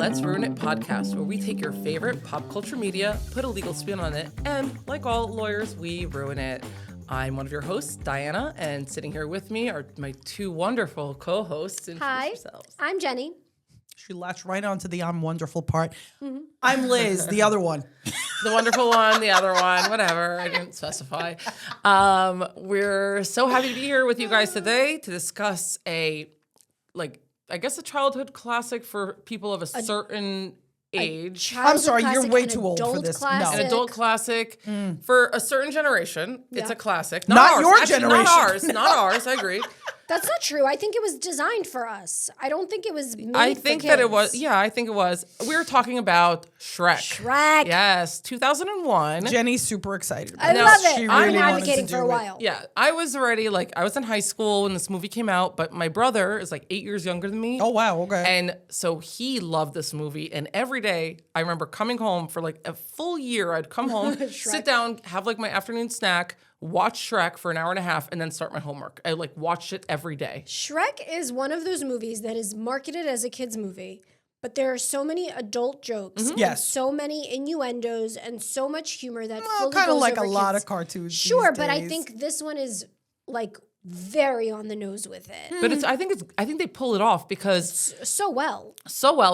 Let's Ruin It podcast, where we take your favorite pop culture media, put a legal spin on it, and like all lawyers, we ruin it. I'm one of your hosts, Diana, and sitting here with me are my two wonderful co-hosts. Hi, yourselves. I'm Jenny. She latched right onto the I'm wonderful part. Mm-hmm. I'm Liz, the other one. The wonderful one, the other one, whatever. I didn't specify. We're so happy to be here with you guys today to discuss a childhood classic for people of a certain age. I'm sorry, you're way too old for this. Classic. No. An adult classic for a certain generation. Yeah. It's a classic. Not ours. your Actually, generation. Not ours. Not ours. I agree. That's not true. I think it was designed for us. I don't think it was made I for think kids. that it was. Yeah, I think it was. We were talking about Shrek. Shrek. Yes, 2001. Jenny's super excited. I about love this. it. She I've really been wanted advocating to for a do it. while. Yeah, I was already I was in high school when this movie came out, but my brother is 8 years younger than me. Oh, wow, okay. And so he loved this movie. And every day I remember coming home for a full year. I'd come home, sit down, have my afternoon snack, watch Shrek for an hour and a half, and then start my homework. I watched it every day. Shrek is one of those movies that is marketed as a kid's movie, but there are so many adult jokes, and Yes. so many innuendos, and so much humor that fully kind of goes like a over lot kids. of cartoons. Sure, these but I days. think this one is very on the nose with it. But I think they pull it off because So well.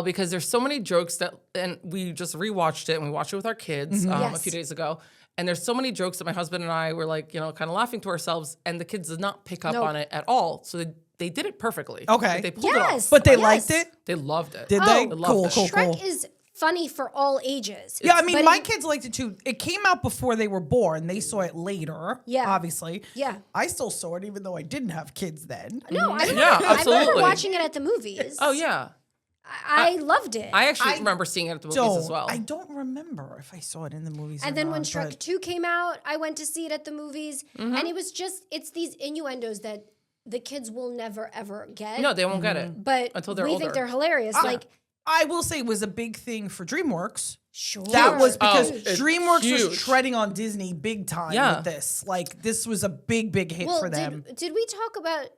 because there's so many jokes and we just rewatched it and we watched it with our kids a Yes. few days ago. And there's so many jokes that my husband and I were kind of laughing to ourselves, and the kids did not pick up Nope. on it at all. So they did it perfectly. Okay. They pulled it off. Yes. But they Yes. liked it? They loved it. Did Oh, they? I loved Cool, it. cool, Shrek cool. is funny for all ages. Yeah, I mean, But my it- kids liked it too. It came out before they were born. They saw it later, Yeah. obviously. Yeah. I still saw it even though I didn't have kids then. No, I remember, Yeah, I remember absolutely. watching it at the movies. Oh, yeah. I loved it. I actually remember seeing it at the movies as well. I don't remember if I saw it in the movies or and then when not, Shrek but- 2 came out, I went to see it at the movies. Mm-hmm. And it was it's these innuendos that the kids will never, ever get. No, they won't get it. but until they're we older. think they're hilarious. I will say it was a big thing for DreamWorks. Sure. That was because it's DreamWorks huge. was treading on Disney big time Yeah. with this. This was a big, big hit for them. Did we talk about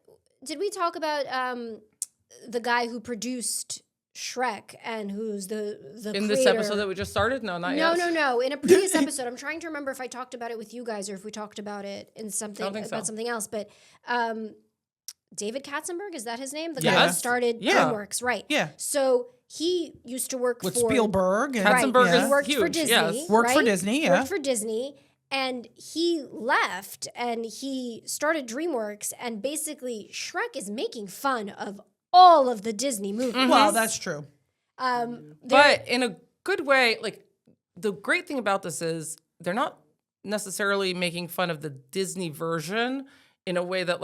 the guy who produced Shrek and who's the In creator? this episode that we just started? No, not yet. No. In a previous episode, I'm trying to remember if I talked about it with you guys or if we talked about it in something don't think so. about something else. But David Katzenberg, is that his name? The guy Yes. who started Yeah. DreamWorks, right? Yeah. So he used to work With for Spielberg. And, Katzenberg Right. is He worked for huge, Disney. yes. Worked for right? Disney, yeah. Worked for Disney. And he left and he started DreamWorks. And basically, Shrek is making fun of all of the Disney movies. Well, that's true. But in a good way, the great thing about this is they're not necessarily making fun of the Disney version in a way that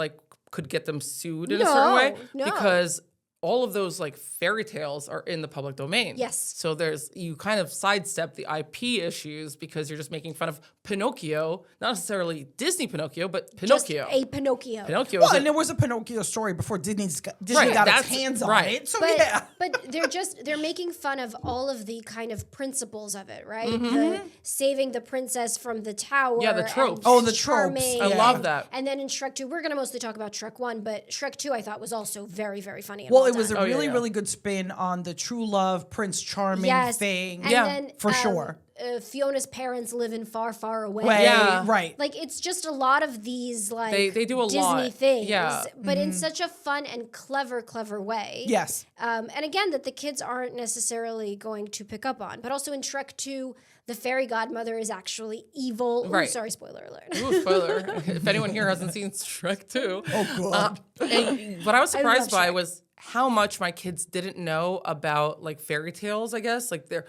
could get them sued in a certain way, No. because all of those fairy tales are in the public domain. Yes. So you kind of sidestep the IP issues because you're just making fun of Pinocchio, not necessarily Disney Pinocchio, but Pinocchio. Just a Pinocchio. Pinocchio Well, is and there was a Pinocchio story before Disney Right, got its that's- hands on right. it. So, But, yeah. but they're making fun of all of the kind of principles of it, right? Mm-hmm. The saving the princess from the tower. Yeah, the and tropes. Oh, the tropes. charming I Yeah. love that. And then in Shrek 2, we're going to mostly talk about Shrek 1, but Shrek 2 I thought was also very, very funny. And Well, well it was a done. really, yeah. really good spin on the true love, Prince Charming yes. thing. And Yeah, then, for sure. Fiona's parents live in far, far away. Yeah. Right. It's just a lot of these They do a Disney lot. things, Yeah. but in such a fun and clever way. Yes. And again, that the kids aren't necessarily going to pick up on. But also in Shrek 2, the fairy godmother is actually evil. Ooh, Right. sorry, spoiler alert. Ooh, spoiler. If anyone here hasn't seen Shrek 2. Oh, God. And what I was surprised love by Shrek. was how much my kids didn't know about fairy tales, I guess. They're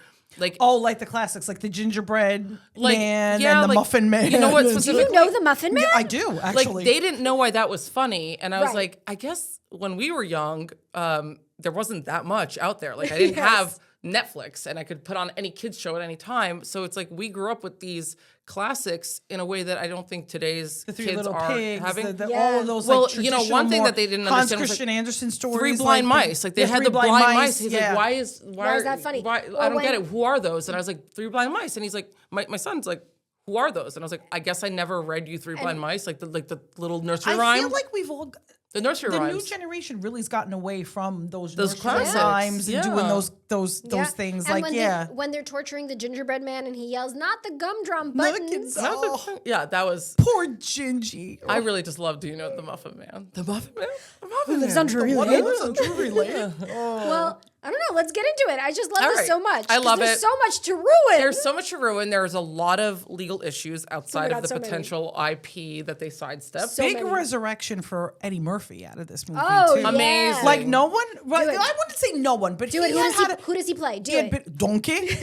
Oh, like the classics, like the gingerbread man yeah, and the muffin man. You know what Do you specifically? know the Muffin Man? Yeah, I do, actually. They didn't know why that was funny. And I was Right. I guess when we were young, there wasn't that much out there. I didn't Yes. have Netflix and I could put on any kids show at any time. So it's we grew up with these classics in a way that I don't think today's the Three kids Little are Pigs, having. all of those. Well, traditional one thing more that they didn't Hans understand was, Christian Andersen stories, Three blind mice. They had the blind mice. He's yeah. why Why is that funny? Why, Or I don't when- get it. Who are those? And I was three blind mice. And he's my son's who are those? And I was I guess I never read you Three Blind Mice, the little nursery I rhyme. feel like we've all. The nursery the new rhymes. generation really has gotten away from those nursery classics. rhymes and Yeah. doing those things. And Like, when when they're torturing the gingerbread man and he yells, "Not the gumdrop buttons." Oh, Yeah, that was. poor Gingy. I really just love, do you know, the Muffin Man? The Muffin Man? The Muffin lives Man. on Drury What Lane. lives on Drury Lane? Well, I don't know. Let's get into it. I just love All this right. so much. I 'cause love there's it. so much to ruin. There's so much to ruin. There's a lot of legal issues outside God, of the so many. potential IP that they sidestep. So Big many. resurrection for Eddie Murphy out of this movie, Oh, too. yeah. Amazing. Like, no one, right, it. I wouldn't say no one, but Do it. he had Who does he play? Do he had it. been, Donkey?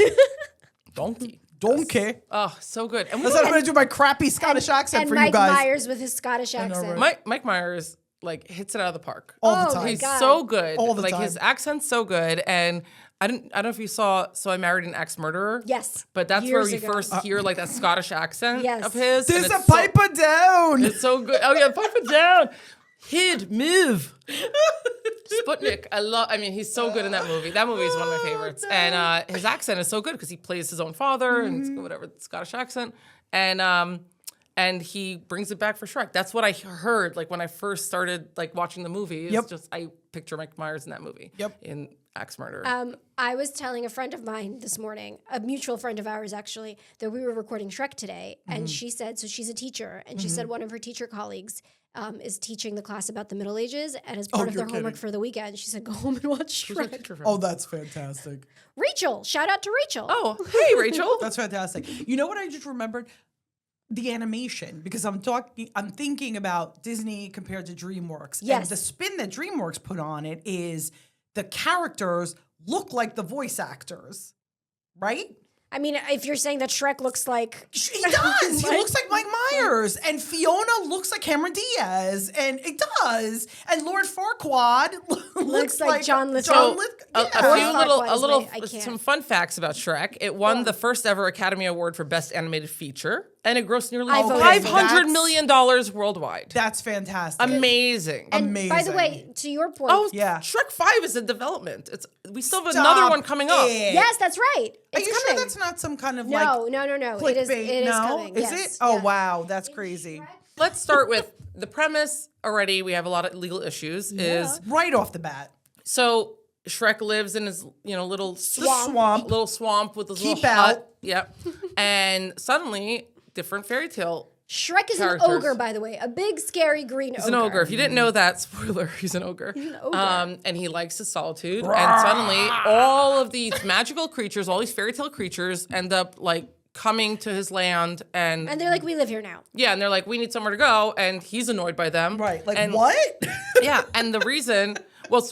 Donkey. Donkey. Oh, so good. And we That's don't- what I'm going to do my crappy Scottish accent And for Mike you guys. Myers with his Scottish accent. Mike Myers like hits it out of the park. All the Oh, time. my He's God. so good. All the like time. his accent's so good. And I don't know if you saw So I Married an Axe Murderer. Yes. But that's Years where we ago. first hear like that Scottish accent Yes. of his. and There's a it's so- piper down. It's so good. Oh yeah, pipe it down. Hid, move. Sputnik. I mean, he's so good in that movie. That movie is one of my favorites. And his accent is so good because he plays his own father and whatever Scottish accent. And he brings it back for Shrek. That's what I heard like when I first started like watching the movie. It's Yep. just I picture Mike Myers in that movie. Yep. In Axe Murder. I was telling a friend of mine this morning, a mutual friend of ours actually, that we were recording Shrek today. And she said, so she's a teacher, and she said one of her teacher colleagues is teaching the class about the Middle Ages. And as part of their you're homework kidding. for the weekend, she said, go home and watch Who's that Shrek. teacher from? Oh, that's fantastic. Rachel, shout out to Rachel. Oh, hey, Rachel. That's fantastic. You know what I just remembered? The animation, because I'm thinking about Disney compared to DreamWorks. Yes. And the spin that DreamWorks put on it is the characters look like the voice actors, right? I mean, if you're saying that Shrek looks like... He does. He looks like Mike Myers. And Fiona looks like Cameron Diaz. And it does. And Lord Farquaad looks like John Lithgow. So, Yeah. some fun facts about Shrek. It won the first ever Academy Award for Best Animated Feature, and it grossed nearly I voted for $500 that. million worldwide. That's fantastic. Amazing. And by the Amazing. way, to your point... Oh, Yeah. Shrek 5 is in development. We still have Stop another one coming up. it. yes, that's right. Are It's you coming. sure that's not some kind of No. clickbait? It is coming. Is Yes. it? Oh, Yeah. wow. That's crazy. Let's start with the premise already. We have a lot of legal issues. Is Right off the bat. so Shrek lives in his little Swamp. little swamp with his Keep little out. hut. Yep. And suddenly, different fairy tale. Shrek is Characters. an ogre, by the way. A big, scary green He's an ogre. If you didn't know that, spoiler, he's an ogre. He's an ogre. And he likes his solitude. And suddenly, all of these magical creatures, all these fairy tale creatures, end up like coming to his land. And And they're like, we live here now. yeah, and they're like, we need somewhere to go. And he's annoyed by them. Right. Like, and, what? Yeah. And the reason,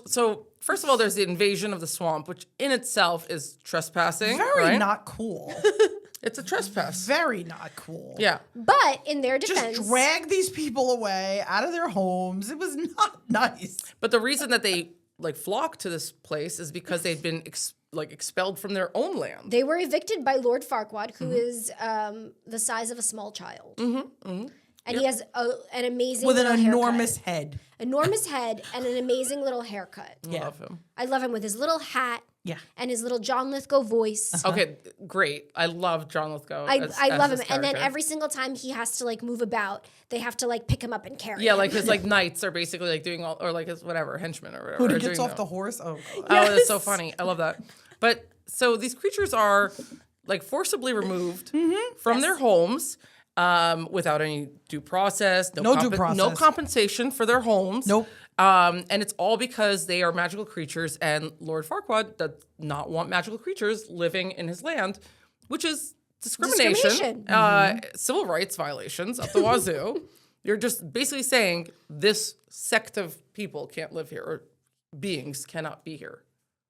so first of all, there's the invasion of the swamp, which in itself is trespassing. Very right? not cool. It's a trespass. Very not cool. Yeah. But in their defense... Just drag these people away out of their homes. It was not nice. But the reason that they like flock to this place is because they'd been expelled from their own land. They were evicted by Lord Farquaad, Mm-hmm. who is the size of a small child. And he has an amazing With an little enormous haircut. head. Enormous head and an amazing little haircut. Yeah. Love him. I love him with his little hat Yeah. and his little John Lithgow voice. Okay, great. I love John Lithgow. I love as him. his And then character. every single time he has to like move about, they have to like pick him up and carry Yeah, him. like his like knights are basically like doing all, or like his whatever henchmen or whatever. When he are gets doing off that. the horse. Oh, God. Oh, that's so funny. I love that. But so these creatures are like forcibly removed from their homes without any due process. No due process. No compensation for their homes. Nope. And it's all because they are magical creatures, and Lord Farquaad does not want magical creatures living in his land, which is discrimination. Civil rights violations up the wazoo. You're just basically saying this sect of people can't live here, or beings cannot be here.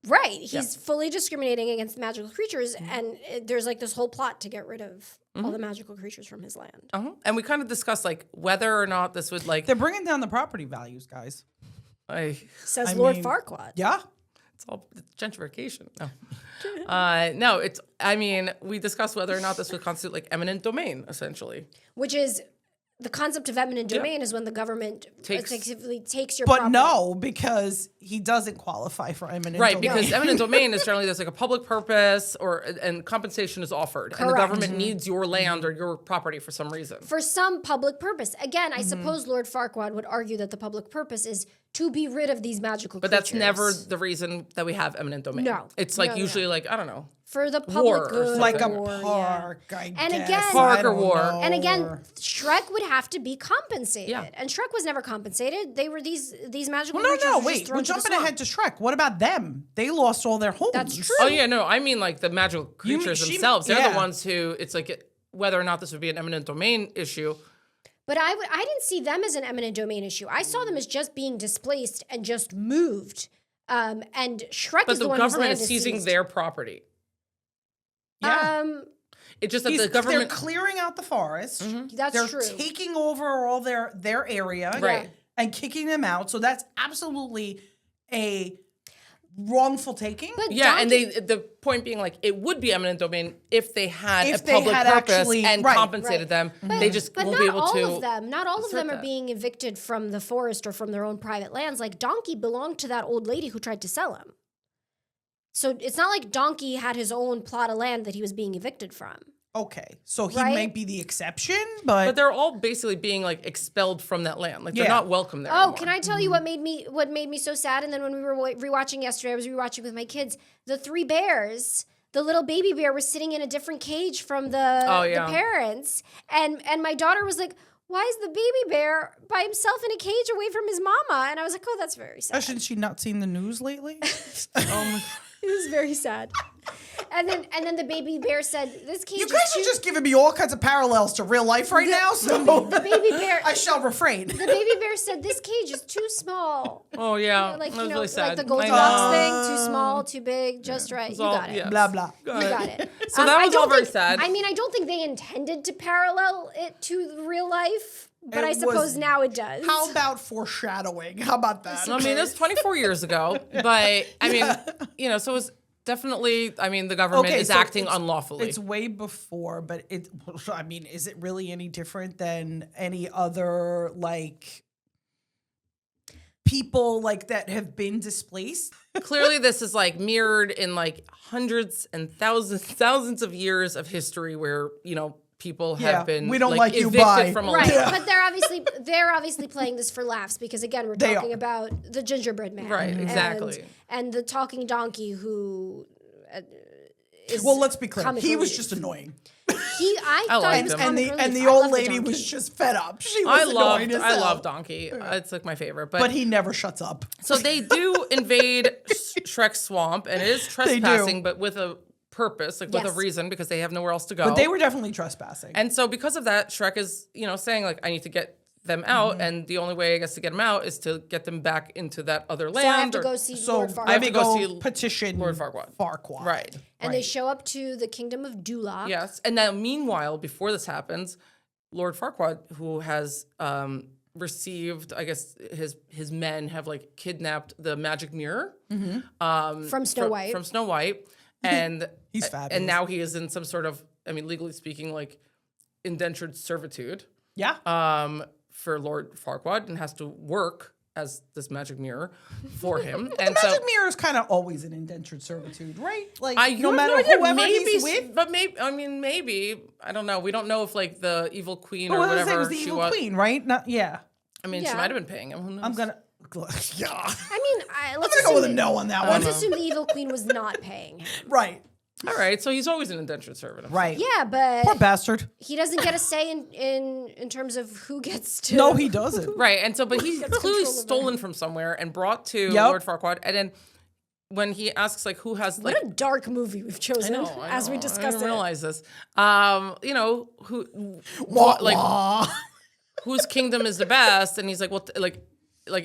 Right. He's fully discriminating against magical creatures, and there's like this whole plot to get rid of all the magical creatures from his land. And we kind of discussed like whether or not this would like They're bringing down the property values, guys. Says I Lord mean- Farquaad. Yeah. it's all it's gentrification. No. No, it's I mean, we discussed whether or not this would constitute like eminent domain, essentially. Which is the concept of eminent domain is when the government effectively takes your But property. no, because he doesn't qualify for eminent Right, domain. because eminent domain is generally there's like a public purpose and compensation is offered. And the Correct. government needs your land or your property for some reason. For some public purpose. Again, I suppose Lord Farquaad would argue that the public purpose is to be rid of these magical But creatures. that's never the reason that we have eminent domain. No. It's like No, usually like, I don't know. for the public War or good. something. like a war, park, yeah. I And guess. again- Park I or don't war. know. And again, Shrek would have to be compensated. Yeah. And Shrek was never compensated. They were these magical Well, creatures no, were just wait. thrown We're to the jumping swamp. ahead to Shrek. What about them? They lost all their homes. That's true. Oh, yeah, no. I mean like the magical creatures she- themselves. They're yeah. the ones who, it's like whether or not this would be an eminent domain issue. But I didn't see them as an eminent domain issue. I saw them as just being displaced and just moved. And Shrek But is the the one whose government land is seizing seized. their property. Yeah. It's just that the They're government... clearing out the forest. That's They're true. taking over all their area Right. and kicking them out. So that's absolutely a wrongful taking. But Yeah, and Donkey- the point being like it would be eminent domain if they had If a they public had purpose actually- and right, compensated them. They just But will not be able all to. of them. Not all of assert them are that. being evicted from the forest or from their own private lands. Like Donkey belonged to that old lady who tried to sell him. So it's not like Donkey had his own plot of land that he was being evicted from. Okay, so he Right? might be the exception, but, But they're all basically being like expelled from that land. Like they're Yeah. not welcome there. Oh, anymore. can I tell you what made me so sad? And then when we were rewatching yesterday, I was rewatching with my kids. The three bears, the little baby bear was sitting in a different cage from the yeah. parents, and my daughter was like, "Why is the baby bear by himself in a cage away from his mama?" And I was like, "Oh, that's very sad." hasn't she not seen the news lately? It was very sad. And then the baby bear said, "This cage You is guys too." are just giving me all kinds of parallels to real life right now, so The baby bear. I shall refrain. The baby bear said, "This cage is too small." Oh yeah, Like, that you was know, really sad. like the I Goldilocks know. thing, too small, too big, just right. You all- got it. yeah. Blah, blah. You got it. So that I was all don't very think- sad. I mean, I don't think they intended to parallel it to real life, but It I suppose was- now it does. How about foreshadowing? How about that? I mean, it was 24 years ago, but I mean, so it was definitely. I mean, the government is so acting it's- unlawfully. It's way before, but I mean, is it really any different than any other like people like that have been displaced? Clearly, this is like mirrored in like hundreds and thousands of years of history where people Yeah, have been we don't like you, evicted bye. from a Right, land. but they're obviously playing this for laughs because again we're They talking are. about the gingerbread man, Right, exactly. and the talking donkey who is Well, let's be clear. comic He was relief. just annoying. I thought liked he was him. comic And relief. the I old love lady donkey. was just fed up. She was annoying as I hell. love Donkey. It's like my favorite. But he never shuts up. So they do invade Shrek's swamp, and it is do. trespassing, but with a purpose, like with Yes. a reason, because they have nowhere else to go. But they were definitely trespassing. And so because of that, Shrek is, saying like, I need to get them out, and the only way I guess to get them out is to get them back into that other land. So I have to or- go see So Lord let Farquaad. me to go go see petition Lord Farquaad. Farquaad. Right. And they show up to the kingdom of Duloc. Yes. And now, meanwhile, before this happens, Lord Farquaad, who has received, I guess his men have like kidnapped the magic mirror From Snow White. From Snow White, and He's fabulous. And now he is in some sort of, I mean, legally speaking, like indentured servitude Yeah. for Lord Farquaad, and has to work as this magic mirror for him. The And magic mirror is kind of always an indentured servitude, right? Like I no have matter idea, whoever maybe, he's with. but maybe I don't know. We don't know if like the evil queen or Well, whatever it was the she evil was. queen, right? Not yeah. I mean, she Yeah. might have been paying him. Who knows? I'm gonna. Yeah. I mean, let's I'm gonna go with a assume no on that let's one. assume the evil queen was not paying him. Right. All right, so he's always an indentured servant. Right. Yeah, Poor but bastard. he doesn't get a say in terms of who gets to. No, he doesn't. Right, and so but he's Gets clearly control of stolen from somewhere and brought to Yep. Lord Farquaad, and then when he asks like who has like What a dark movie we've chosen I as we know, discuss I didn't it. realize this. Who Wah, like wah. whose kingdom is the best? And he's like, well, like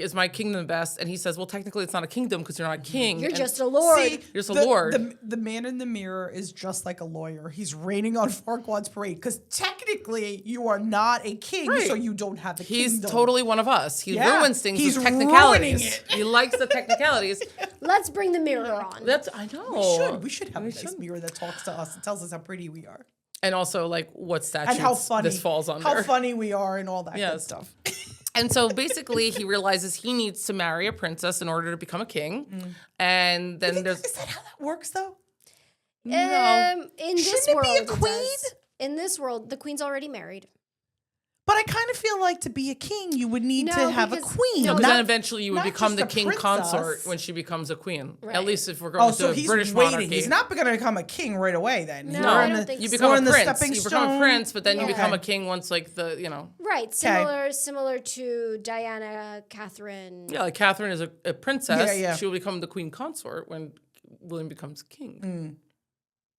is my kingdom the best? And he says, well, technically it's not a kingdom because you're not a king. You're And- just a lord. See, You're just a the, lord. The man in the mirror is just like a lawyer. He's raining on Farquaad's parade because technically you are not a king, Right. so you don't have a He's kingdom. totally one of us. He Yeah, ruins things he's with technicalities. ruining it. He likes the technicalities. Let's bring the mirror on. That's I know. We should have a nice mirror that talks to us and tells us how pretty we are. And also, like, what statutes And how funny this falls under. How funny we are and all that good Yes. stuff. And so basically, he realizes he needs to marry a princess in order to become a king. And then there's Is that how that works, though? no. In this Shouldn't it world, be a it queen? does. In this world, the queen's already married. But I kind of feel like to be a king, you would need No, to have a because- queen. no, But not- then eventually you would not become just the a king princess. consort when she becomes a queen. Right. At least if we're going Oh, to so a he's British waiting. monarchy. He's not going to become a king right away then. No, We're I in don't the- think You so. become we're a in the prince. stepping You become a stone. prince, but then you Okay. become a king once, like, the, you know. Right, similar to Diana, Catherine. Yeah, like Catherine is a princess. Yeah, yeah. She will become the queen consort when William becomes king.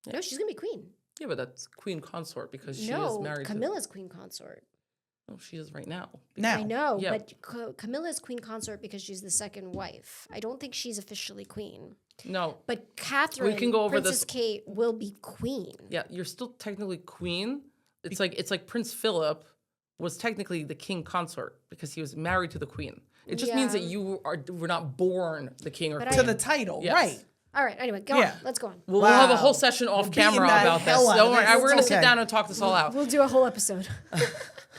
No, she's gonna be queen. Yeah, but that's queen consort because she is No, married Camilla's queen consort. to... Oh, she is right now. Now. I know, Yeah. but Camilla's queen consort because she's the second wife. I don't think she's officially queen. No. But Catherine, can go over Princess this- Kate, will be queen. Yeah, you're still technically queen. It's like Prince Philip was technically the king consort because he was married to the queen. It just means that Yeah. were not born the king or But queen. To the title, Yes. right. All right, anyway, go Yeah. on. Let's go on. We'll have a Wow. whole session off We're beating camera the about this. hell out Don't of worry, this. we're gonna It's sit okay. down and talk this all out. We'll do a whole episode.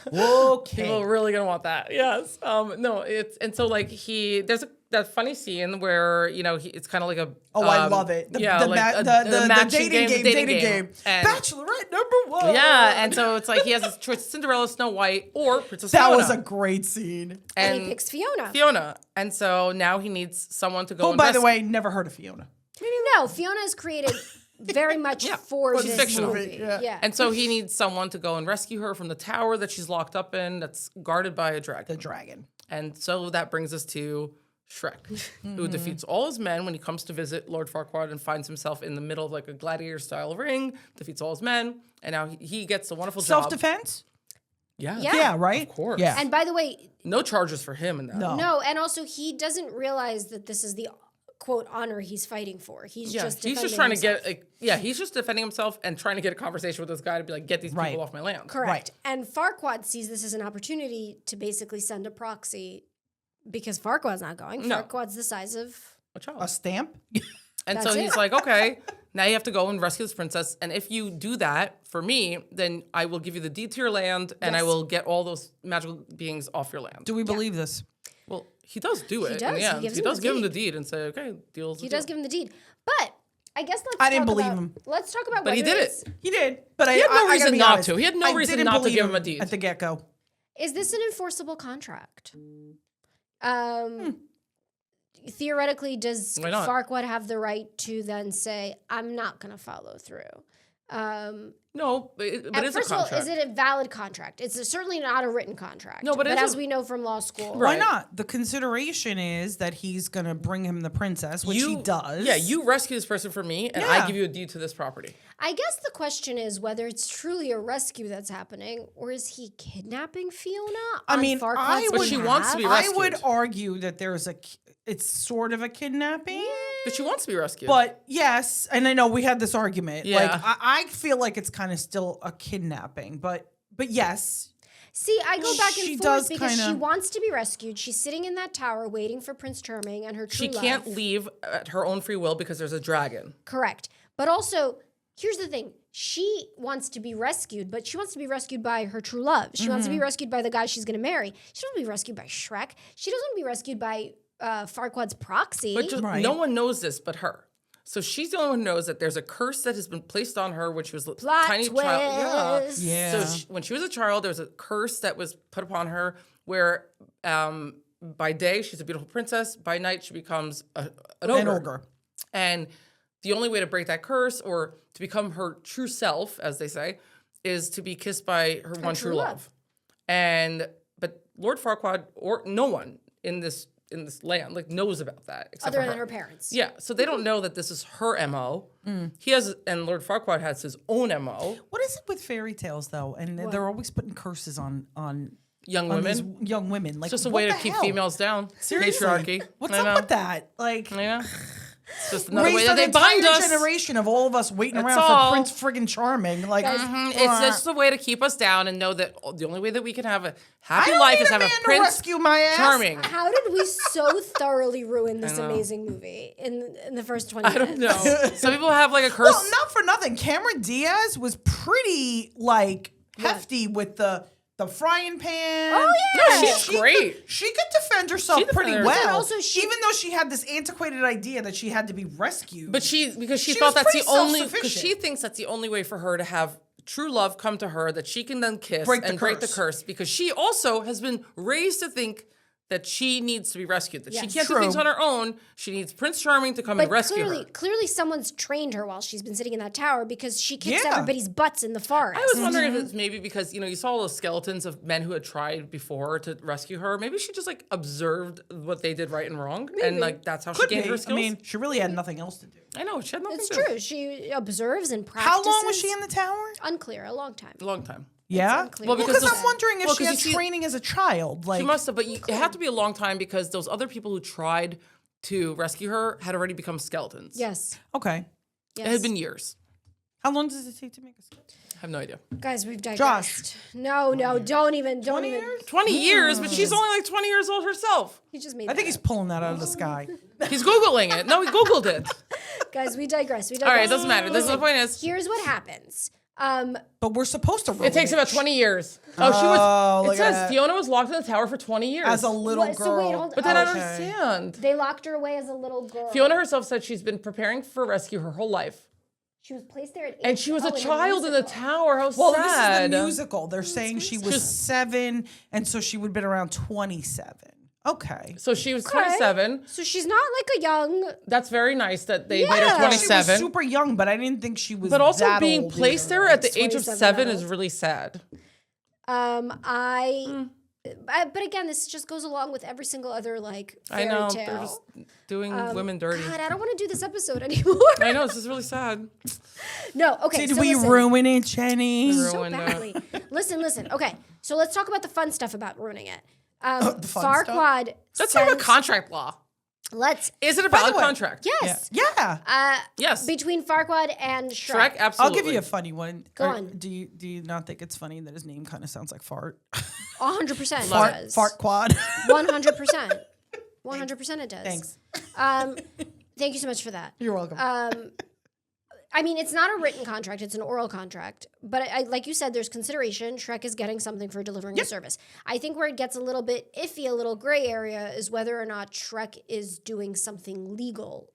People Okay. are really gonna want that. Yes. No. It's and so like there's that funny scene where it's kind of like a Oh, I love it. The matching dating game. And- Bachelorette #1. Yeah, and so it's like he has his choice: Cinderella, Snow White, or Princess That Fiona. was a great scene. And he picks Fiona. Fiona. And so now he needs someone to go. Oh, and by the rescue- way, never heard of Fiona. No, Fiona is created very much for it's this fictional. movie. Yeah. Yeah. And so he needs someone to go and rescue her from the tower that she's locked up in, that's guarded by a dragon. The dragon. And so that brings us to Shrek, who defeats all his men when he comes to visit Lord Farquaad and finds himself in the middle of like a gladiator-style ring, defeats all his men, and now he gets the wonderful job. Self-defense? Yeah. Yeah. Yeah, right? Of course. Yeah. And by the way, No charges for him in that. No. no, and also he doesn't realize that this is the quote honor he's fighting for. He's Yeah, just he's just defending trying himself. to get, he's just defending himself and trying to get a conversation with this guy to be like, get these Right. people off my land. Correct. Right. And Farquaad sees this as an opportunity to basically send a proxy because Farquaad's not going. No. Farquaad's the size of A child. A stamp? And so That's he's it. like, okay, now you have to go and rescue this princess. And if you do that for me, then I will give you the deed to your land and I Yes. will get all those magical beings off your land. Do we believe this? Well, he does do it. does. In the He end. gives He him does the give him the deed. deed and say, okay, deal's he the does deal. give him the deed. But I guess let's I didn't talk believe about, him. Let's talk about But he whether did it's- it. He did. But He had no I gotta reason be not honest. to. He had no I reason didn't not to believe give him a deed. At the get-go. Is this an enforceable contract? Theoretically, does Why not? Farquaad have the right to then say, I'm not going to follow through? No, but it's a First of all, contract. is it a valid contract? It's certainly not a written contract. No, but it is as a- we know from law school. Why Right. not? The consideration is that he's going to bring him the princess, which he does. Yeah, you rescue this person for me, and Yeah. I give you a deed to this property. I guess the question is whether it's truly a rescue that's happening, or is he kidnapping Fiona? I on mean, Farquaad's I But she wants to be behalf? I would rescued. argue that it's sort of a kidnapping. But she wants to be rescued. But yes, and I know we had this argument. Yeah. Like I feel like it's kind of still a kidnapping, but yes, See, I go back She and does forth because she kinda- wants to be rescued. She's sitting in that tower waiting for Prince Charming and her true she love. can't leave at her own free will because there's a dragon. Correct. But also, here's the thing. She wants to be rescued, but she wants to be rescued by her true love. She wants to be rescued by the guy she's going to marry. She doesn't want to be rescued by Shrek. She doesn't want to be rescued by Farquaad's proxy. But just, Right. no one knows this but her. So she's the only one who knows that there's a curse that has been placed on her when she was a Plot tiny twist. child. Yeah. So when she was a child, there was a curse that was put upon her where by day she's a beautiful princess, by night she becomes an ogre. an ogre. And the only way to break that curse or to become her true self, as they say, is to be kissed by her one true true love. love. But Lord Farquaad or no one in this land like knows about that except Other for than her parents. Yeah, so they don't know that this is her MO. He has, and Lord Farquaad has his own MO. What is it with fairy tales though? And they're always putting curses on Young on women. these young women. Like Just a what way to the keep hell? females down. Seriously. Patriarchy. What's I up know. with that? Like, I know. It's just another way Raised that an they bind entire us. generation of all of us waiting That's around all. for Prince friggin' Charming. Like, It's just a way to keep us down and know that the only way that we can have a happy I don't life need is a have a man to Prince rescue my ass. Charming. How did we so thoroughly ruin this amazing movie in the first 20 minutes? I don't know. Some people have like a curse. Well, not for nothing. Cameron Diaz was pretty like hefty with the frying pan. Oh, yeah. No, she's great. She could defend herself She defended pretty herself. well. And also even though she had this antiquated idea that she had to be rescued. But because she She thought was that's the pretty only because self-sufficient. she thinks that's the only way for her to have true love come to her, that she can then kiss Break the and break the curse. curse, because she also has been raised to think that she needs to be rescued, that she Yes. can't do True. things on her own. She needs Prince Charming to come and But rescue her. clearly someone's trained her while she's been sitting in that tower because she kicks Yeah. everybody's butts in the forest. I was wondering if it's maybe because, you saw all those skeletons of men who had tried before to rescue her. Maybe she just like observed what they did right and wrong. And like that's how could she gained be. her I skills. mean, she really had nothing else to do. I know, she had nothing It's to do. true. She observes and practices. How long was she in the tower? Unclear. A long time. A long time. Yeah. unclear. Well, Because those- I'm wondering if well, she 'cause had you see- training as a child. Like, She must have, but it had to be a long time because those other people who tried to rescue her had already become skeletons. Yes. okay. Yes. It had been years. How long does it take to make a skeleton? I have no idea. Guys, we've digressed. Josh. No, don't even. 20 years, but she's only like 20 years old herself. He just made I think that he's up. pulling that out of the sky. He's Googling it. No, he Googled it. Guys, we digress. All right, it doesn't matter. This is the point is, Here's what happens. But we're supposed to. it takes about 20 years. It look says at that. Fiona was locked in the tower for 20 years. As a little What- girl. so wait, hold- but then I don't Okay. understand. They locked her away as a little girl. Fiona herself said she's been preparing for rescue her whole life. She was placed there at 8. And she was Oh, a child in the musical. tower. How Well, sad. this is the musical. They're saying she was 7, and so she would have been around 27. Okay. So she was Okay. 27. So she's not like a young. That's very nice that they made Yeah. her She was She was 27. super young, but I didn't think she was. But also that being old placed either. there at the age of 27 7 that is old. really sad. But again, this just goes along with every single other like I fairy know. tale. They're just doing women dirty. God, I don't want to do this episode anymore. I know. This is really sad. No, okay. Did so we listen. ruin it, Jenny? So ruined it? badly. Listen. Okay, so let's talk about the fun stuff about ruining it. the fun Farquaad. Let's talk about sends- contract law. Let's. Is it a By the valid way- contract? Yes. Yeah. Yes. Between Farquaad and Shrek, Shrek. absolutely. I'll give you a funny one. Go on. Do you not think it's funny that his name kind of sounds like fart? 100% Fart does. Farquaad. 100%. 100% it does. Thanks. Thank you so much for that. You're welcome. I mean, it's not a written contract; it's an oral contract. But I like you said, there's consideration. Shrek is getting something for delivering a service. I think where it gets a little bit iffy, a little gray area, is whether or not Shrek is doing something legal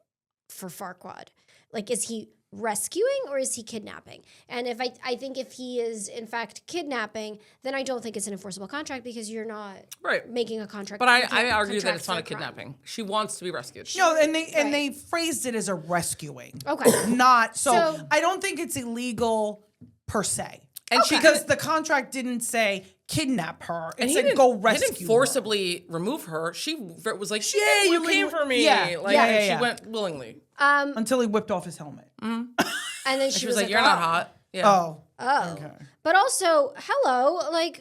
for Farquaad. Like, is he rescuing or is he kidnapping? And if I think if he is in fact kidnapping, then I don't think it's an enforceable contract because you're not Right. making a contract. But you I can't argue that contract it's not a for crime. kidnapping. She wants to be rescued. No, and they phrased it as a rescuing. Okay. Not So- I don't think it's illegal per se. And she because the contract didn't say kidnap her. It And he said didn't, go he rescue didn't forcibly remove her. She was like, She "Yay, you willingly- came for me!" Yeah. Like, Yeah, and yeah, she yeah. went willingly. her until he whipped off his helmet. And then She was like, "You're not hot." Yeah. Oh. Oh. Okay. But also, hello, like,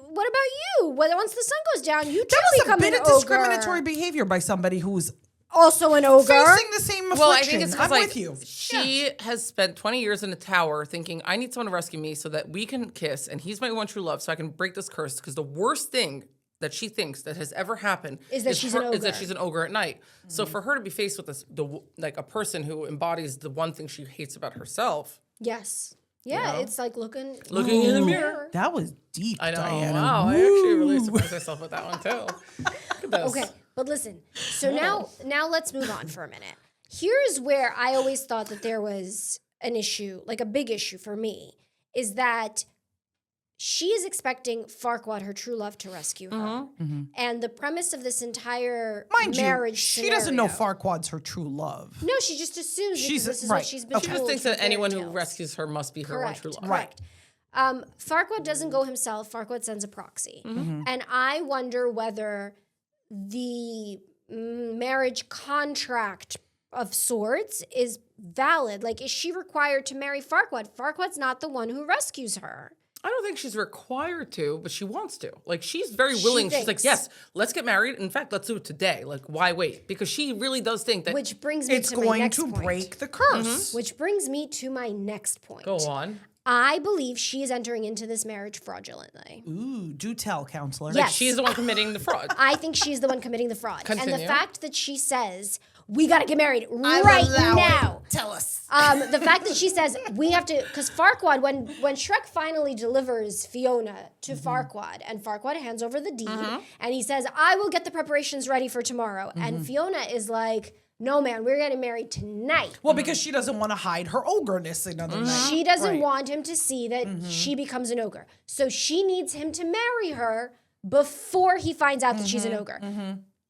what about you? Once the sun goes down, you too That was a become bit an of ogre. discriminatory behavior by somebody who's Also an ogre. facing the same affliction. Well, I think it's I'm because like with you. she has spent 20 years in a tower thinking, I need someone to rescue me so that we can kiss and he's my one true love so I can break this curse. Because the worst thing that she thinks that has ever happened Is that she's an is that ogre. she's an ogre at night. So for her to be faced with this, like a person who embodies the one thing she hates about herself. Yes. Yeah, it's like looking Looking in the mirror. That was deep, I know. Diana. Wow. I actually really surprised myself with that one too. Look at this. Okay, but listen. So now let's move on for a minute. Here's where I always thought that there was an issue, like a big issue for me, is that she is expecting Farquaad, her true love, to rescue her. And the premise of this entire Mind marriage you, she doesn't know scenario- Farquaad's her true love. No, she just assumes She's- because this is right. what she's been Okay. She just told thinks from that anyone who fairy tales. rescues her must be her one Correct. true love. Correct. Farquaad doesn't go himself. Farquaad sends a proxy. And I wonder whether the marriage contract of sorts is valid. Like, is she required to marry Farquaad? Farquaad's not the one who rescues her. I don't think she's required to, but she wants to. Like, she's very willing. She's like, thinks. yes, let's get married. In fact, let's do it today. Like, why wait? Because she really does think that. Which brings me It's to my going next to point. break the curse. Which brings me to my next point. Go on. I believe she is entering into this marriage fraudulently. Ooh, do tell, counselor. Yes. She's the one committing the fraud. I think she's the one committing the fraud. And Continue. the fact that she says, we got to get married right now. Tell us. The fact that she says we have to, because Farquaad, when Shrek finally delivers Fiona to Farquaad, and Farquaad hands over the deed, and he says, I will get the preparations ready for tomorrow. And Fiona is like, no, man, we're getting married tonight. Well, because she doesn't want to hide her ogreness another night. She doesn't want him to see that she becomes an ogre. So she needs him to marry her before he finds out that she's an ogre.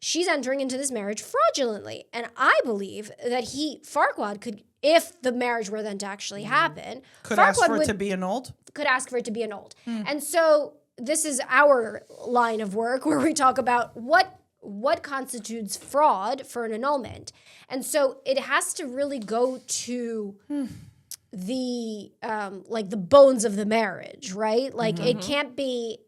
She's entering into this marriage fraudulently. And I believe that Farquaad could, if the marriage were then to actually happen, Could Farquaad ask for it to be annulled. could ask for it to be annulled. And so this is our line of work where we talk about what constitutes fraud for an annulment. And so it has to really go to the like the bones of the marriage, right? Like it can't be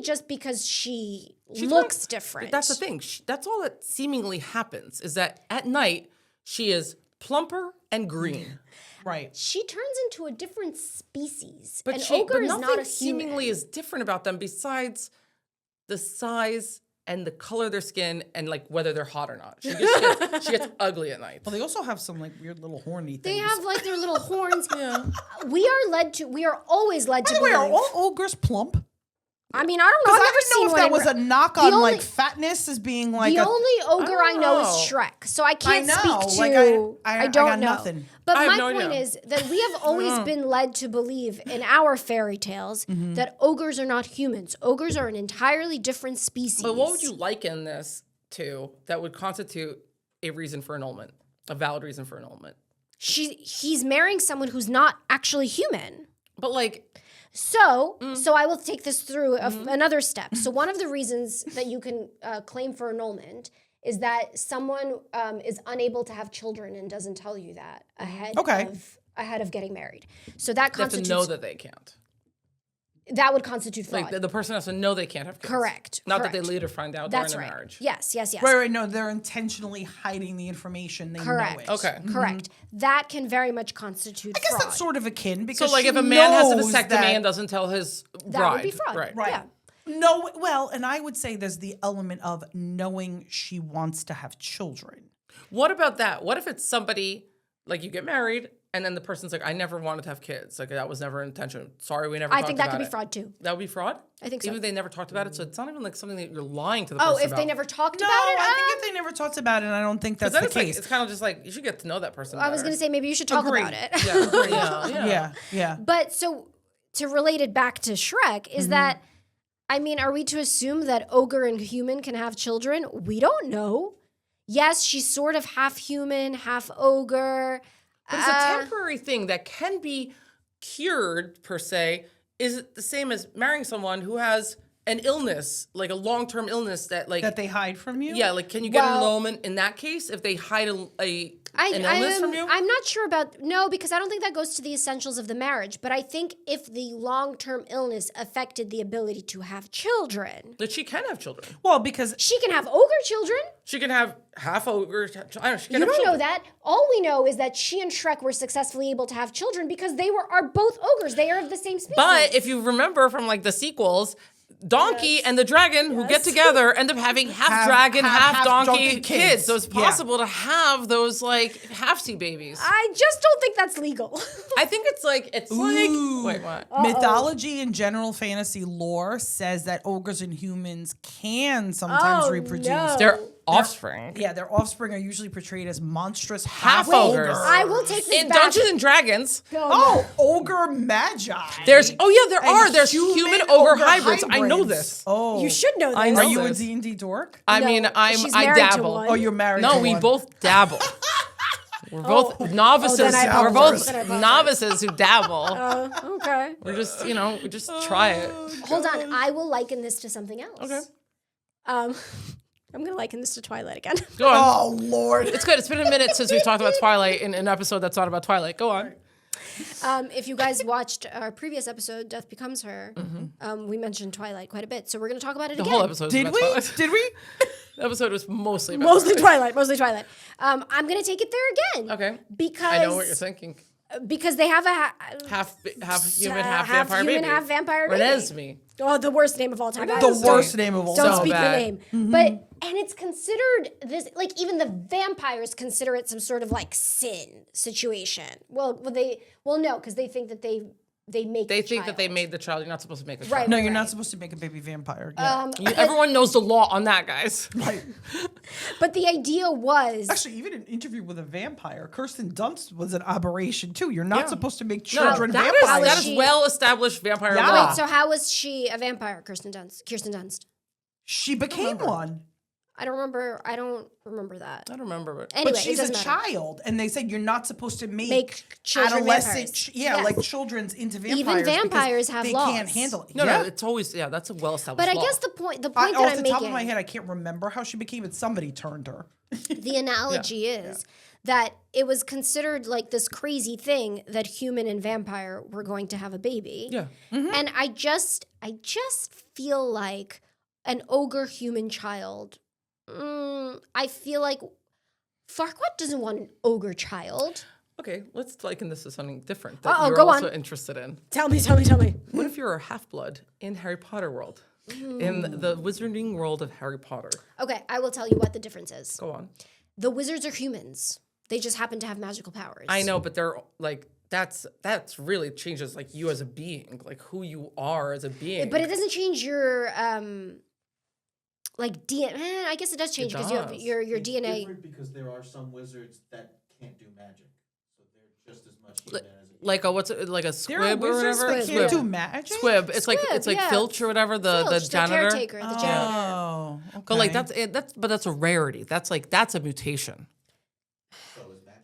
just because she looks different. That's the thing. That's all that seemingly happens is that at night she is plumper and green. Right. She turns into a different species. But An she, ogre but is nothing not a seemingly human. is different about them besides the size and the color of their skin and like whether they're hot or not. She gets ugly at night. Well, they also have some like weird little horny things. They have like their little horns. We are always led to By the way, believe. are all ogres plump? I mean, I don't know. Because I've I never didn't know seen if one. that in was re- a knock The on only- like fatness as being like the a. only ogre I know is know. Shrek, so I can't know, speak to. like, I don't got know. nothing. But I have my no point idea. is that we have always been led to believe in our fairy tales that ogres are not humans. Ogres are an entirely different species. But what would you liken this to that would constitute a reason for annulment, a valid reason for annulment? He's marrying someone who's not actually human. But like, So I will take this through another step. So one of the reasons that you can claim for annulment is that someone is unable to have children and doesn't tell you that ahead of getting married. So that they have to constitutes know that they can't. that would constitute fraud. Like the person has to know they can't have kids. Correct. Not that they correct. later find out That's during right. the marriage. Yes. Right. No, they're intentionally hiding the information. They Correct. know it. Okay. Correct. That can very much constitute I guess fraud. that's sort of akin because So like she if a man has a knows vasectomy that- and doesn't tell his bride. That would be fraud. Right. Right. Yeah. No, well, and I would say there's the element of knowing she wants to have children. What about that? What if it's somebody, like you get married and then the person's like, I never wanted to have kids. Like that was never an intention. Sorry, we never talked I think that about could it. be fraud too. That would be fraud? I think so. Even if they never talked about it. So it's not even like something that you're lying to the Oh, person if they about. never talked No, about it? I think if they never talked about it, I don't think that's Then the it's like, case. it's kind of just like, you should get to know that person I was better. going to say maybe you should talk Agreed. about it. Yeah. But so to relate it back to Shrek is that, I mean, are we to assume that ogre and human can have children? We don't know. Yes, she's sort of half human, half ogre. But it's a temporary thing that can be cured, per se. Is it the same as marrying someone who has an illness, like a long-term illness that like... That they hide from you? Yeah, like can you get an Well- annulment in that case if they hide an illness from you? I'm not sure about, no, because I don't think that goes to the essentials of the marriage. But I think if the long-term illness affected the ability to have children, That she can have children. Well, because she can have ogre children. She can have half ogre. I don't know. She can You have don't children. know that. All we know is that she and Shrek were successfully able to have children because they are both ogres. They are of the same species. But if you remember from like the sequels, Donkey and the dragon who get together end up having half dragon, half donkey kids. So it's possible to have those like half-sea babies. I just don't think that's legal. I think it's like wait, what? mythology and general fantasy lore says that ogres and humans can sometimes reproduce. no. Their offspring. Yeah, their offspring are usually portrayed as monstrous Half half ogres. ogres. I will take this In back. Dungeons and Dragons, Oh, ogre magi. there's there And are. There's human ogre hybrids. I know this. Oh, You should know this. I know Are you a this. D&D dork? I No, mean, she's I married to dabble. one. Oh, you're married No, to we one. both dabble. We're both novices. then I We're apologize. both Then I apologize. novices who dabble. Okay. We're just, we just try it. Hold on. I will liken this to something else. Okay. I'm going to liken this to Twilight again. Go on. Oh, Lord. It's good. It's been a minute since we've talked about Twilight in an episode that's not about Twilight. Go on. If you guys watched our previous episode, Death Becomes Her, we mentioned Twilight quite a bit. So we're going to talk about it The again. whole episode was Did about we? Twilight. Did we? The episode was mostly about Mostly Twilight. I'm going to take it there again. Okay. Because I know what you're thinking. Because they have a Half human, half vampire human, baby. half vampire baby. Renesmee. Oh, the worst name of all time. The worst name of all Don't time. speak bad. the name. But and it's considered this, like, even the vampires consider it some sort of like sin situation. Well, no, because they think that they make. They the think that child. they made the child. You're not supposed to make a child. Right. No, you're not supposed to make a baby vampire. Yeah. Everyone knows the law on that, guys. Right. But the idea was Actually, even an interview with a vampire, Kirsten Dunst was an aberration too. You're not Yeah. supposed to make No, children that vampires. is she- well-established vampire Yeah. law. Wait, so how was she a vampire, Kirsten Dunst? She became one. I don't remember that. I don't remember, but Anyway, But she's it a doesn't matter. child, and they said you're not supposed to Make children adolescent, vampires. yeah, Yes. like children's into vampires. Even because vampires have they laws. can't handle it. no, yeah. it's always that's a well-established But I law. guess the point that Off I'm the top making, of my head, I can't remember how she became it. Somebody turned her. the analogy is that it was considered like this crazy thing that human and vampire were going to have a baby. Yeah. And I just feel like an ogre human child. I feel like Farquaad doesn't want an ogre child. Okay, let's liken this to something different that Uh-oh, you're go also on. interested in. Tell me. What if you're a half-blood in Harry Potter world? In the wizarding world of Harry Potter. Okay, I will tell you what the difference is. Go on. The wizards are humans. They just happen to have magical powers. I know, but they're like that's really changes like you as a being, like who you are as a being. But it doesn't change your like DNA. I guess it does change because you have does. your It's DNA. different because there are some wizards that can't do magic, so they're just as much human as a like a what's it like a There are squib or wizards whatever? that Squib. can't Squib. do magic. Squib. It's like Squib, yeah. Filch or whatever, the Filch, janitor. the caretaker, the janitor. Oh, okay. But like that's a rarity. That's a mutation. so is magic.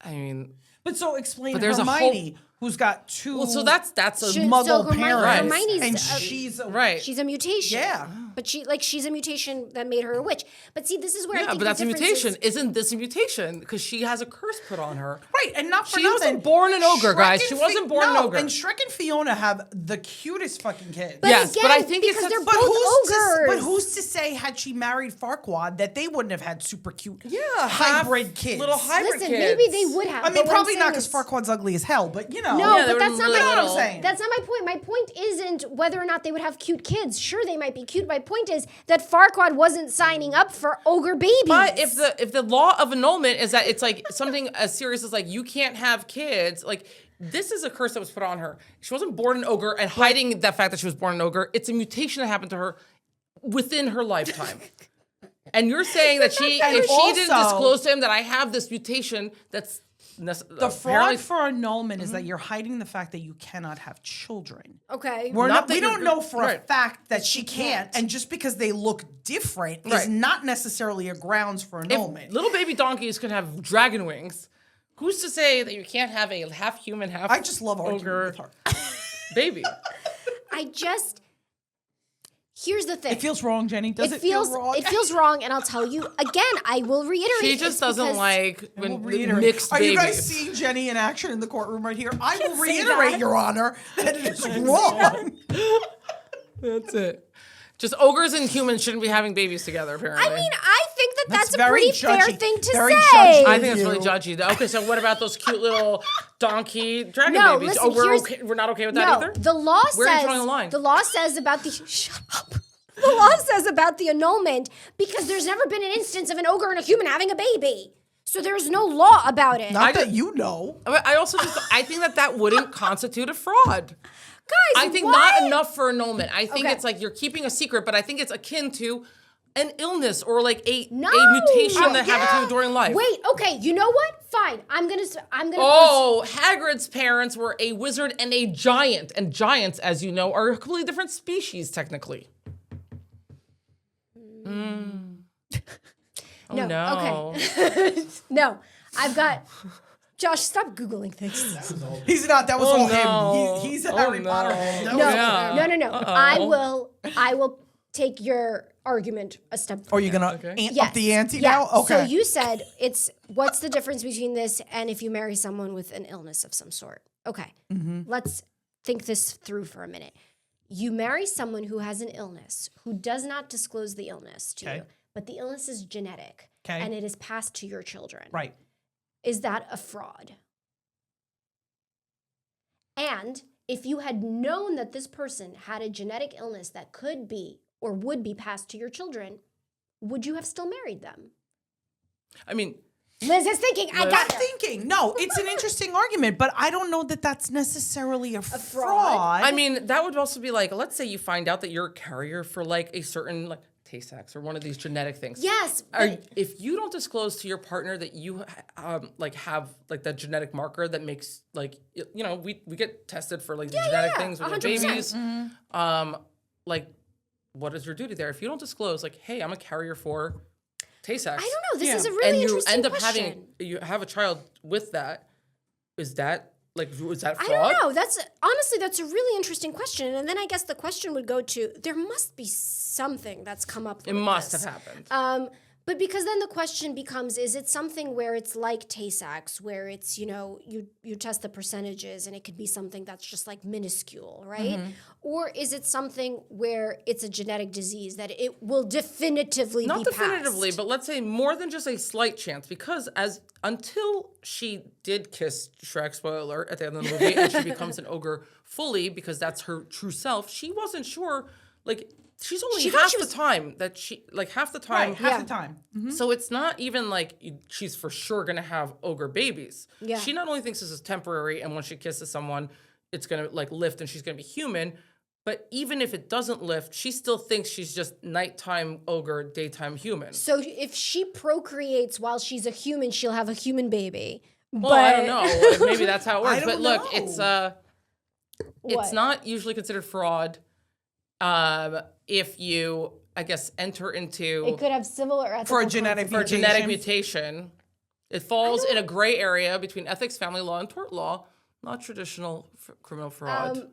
I mean, But so explain But there's a Hermione, who's got two well, so that's a Should- muggle so Hermione- parents, Hermione's and a- she's a, right. She's a mutation. Yeah. But she's a mutation that made her a witch. But see, this is where I Yeah, think but that's the a difference mutation. Isn't this a mutation? Because she has a curse put on her. Right, and not for She nothing. wasn't born an ogre, Shrek guys. and She wasn't born an ogre. And Shrek and Fiona have the cutest fucking kids. But Yes, again, but I think it's because a- they're but both ogres. But who's to say had she married Farquaad that they wouldn't have had super cute hybrid kids? Little hybrid Listen, kids. maybe they would have. I but mean, what I'm probably not saying because is- Farquaad's ugly as hell, but you know. No, Yeah, they but were that's not really my little. saying. That's not my point. My point isn't whether or not they would have cute kids. Sure, they might be cute. My point is that Farquaad wasn't signing up for ogre babies. But if the law of annulment is that it's like something as serious as like you can't have kids, like this is a curse that was put on her. She wasn't born an ogre and hiding the fact that she was born an ogre. It's a mutation that happened to her within her lifetime. And you're saying that if she didn't also- disclose to him that I have this mutation that's The fraud for annulment is that you're hiding the fact that you cannot have children. okay, We don't know for a right. fact that she can't, and just because they look different is Right. not necessarily a grounds for annulment. If little baby donkeys can have dragon wings, who's to say that you can't have a half human, half I just love arguing ogre with her. baby? Here's the thing. It feels wrong, Jenny. Does it feels feel wrong? It feels wrong, and I'll tell you again. I will reiterate. She it's just doesn't because- like We'll when reiterate. mixed Are babies. you guys seeing Jenny in action in the courtroom right here? I will say reiterate, that. Your Honor, that it is wrong. That's it. Just ogres and humans shouldn't be having babies together, apparently. I mean, I think that that's a very pretty fair judgy. thing to Very say. judgy. I think it's you. really judgy. Though. Okay, so what about those cute little donkey dragon No, babies? listen, We're here's- okay. We're not okay with that No, either. the law Where are you says drawing the line? the law says about the shut up. The law says about the annulment because there's never been an instance of an ogre and a human having a baby. So there's no law about it. Not that you know. I also I think that wouldn't constitute a fraud. Guys, I think what? not enough for annulment. I think Okay. it's like you're keeping a secret, but I think it's akin to an illness or like a No. mutation Oh, that happened to you during life. Wait, okay, you know what? Fine. I'm gonna Oh, Hagrid's parents were a wizard and a giant, and giants, as you know, are a completely different species technically. Oh no. Okay. No. I've got Josh, stop Googling things. He's not. That was Oh, all no. him. He's a Oh, Harry no. Potter head. That No, was- Yeah. no. I will take your argument a step further. Or you're gonna up the ante now? Okay. So you said what's the difference between this and if you marry someone with an illness of some sort? Okay. Let's think this through for a minute. You marry someone who has an illness, who does not disclose the illness to you, but the illness is genetic and it is passed to your children. Right. Is that a fraud? And if you had known that this person had a genetic illness that could be or would be passed to your children, would you have still married them? I mean, Liz is thinking, I got her. Thinking. No, it's an interesting argument, but I don't know that that's necessarily a fraud. I mean, that would also be like, let's say you find out that you're a carrier for like a certain like Tay-Sachs or one of these genetic things. Yes. If you don't disclose to your partner that you like have like that genetic marker that makes like we get tested for like genetic things with our 100%. babies. Like, what is your duty there? If you don't disclose, like, hey, I'm a carrier for Tay-Sachs. I don't know. This is a really interesting end up question. you have a child with that. Is that fraud? I don't know. That's a really interesting question. And then I guess the question would go to, there must be something that's come up. It must have happened. But because then the question becomes, is it something where it's like Tay-Sachs, where it's, you test the percentages and it could be something that's just like minuscule, right? Or is it something where it's a genetic disease that it will definitively Not be definitively, passed? but let's say more than just a slight chance, because until she did kiss Shrek, spoiler alert, at the end of the movie, and she becomes an ogre fully because that's her true self, she wasn't sure, like, she's only half the time that she, like half the time. Right, half the time. So it's not even like she's for sure going to have ogre babies. Yeah. She not only thinks this is temporary and when she kisses someone, it's going to like lift and she's going to be human. But even if it doesn't lift, she still thinks she's just nighttime ogre, daytime human. So if she procreates while she's a human, she'll have a human baby. Well, I don't know. Maybe that's how it works. I But don't look, know. it's not usually considered fraud if you, I guess, enter into It could have civil or ethical For a genetic for a genetic mutation. It falls in a gray area between ethics, family law, and tort law. Not traditional criminal fraud.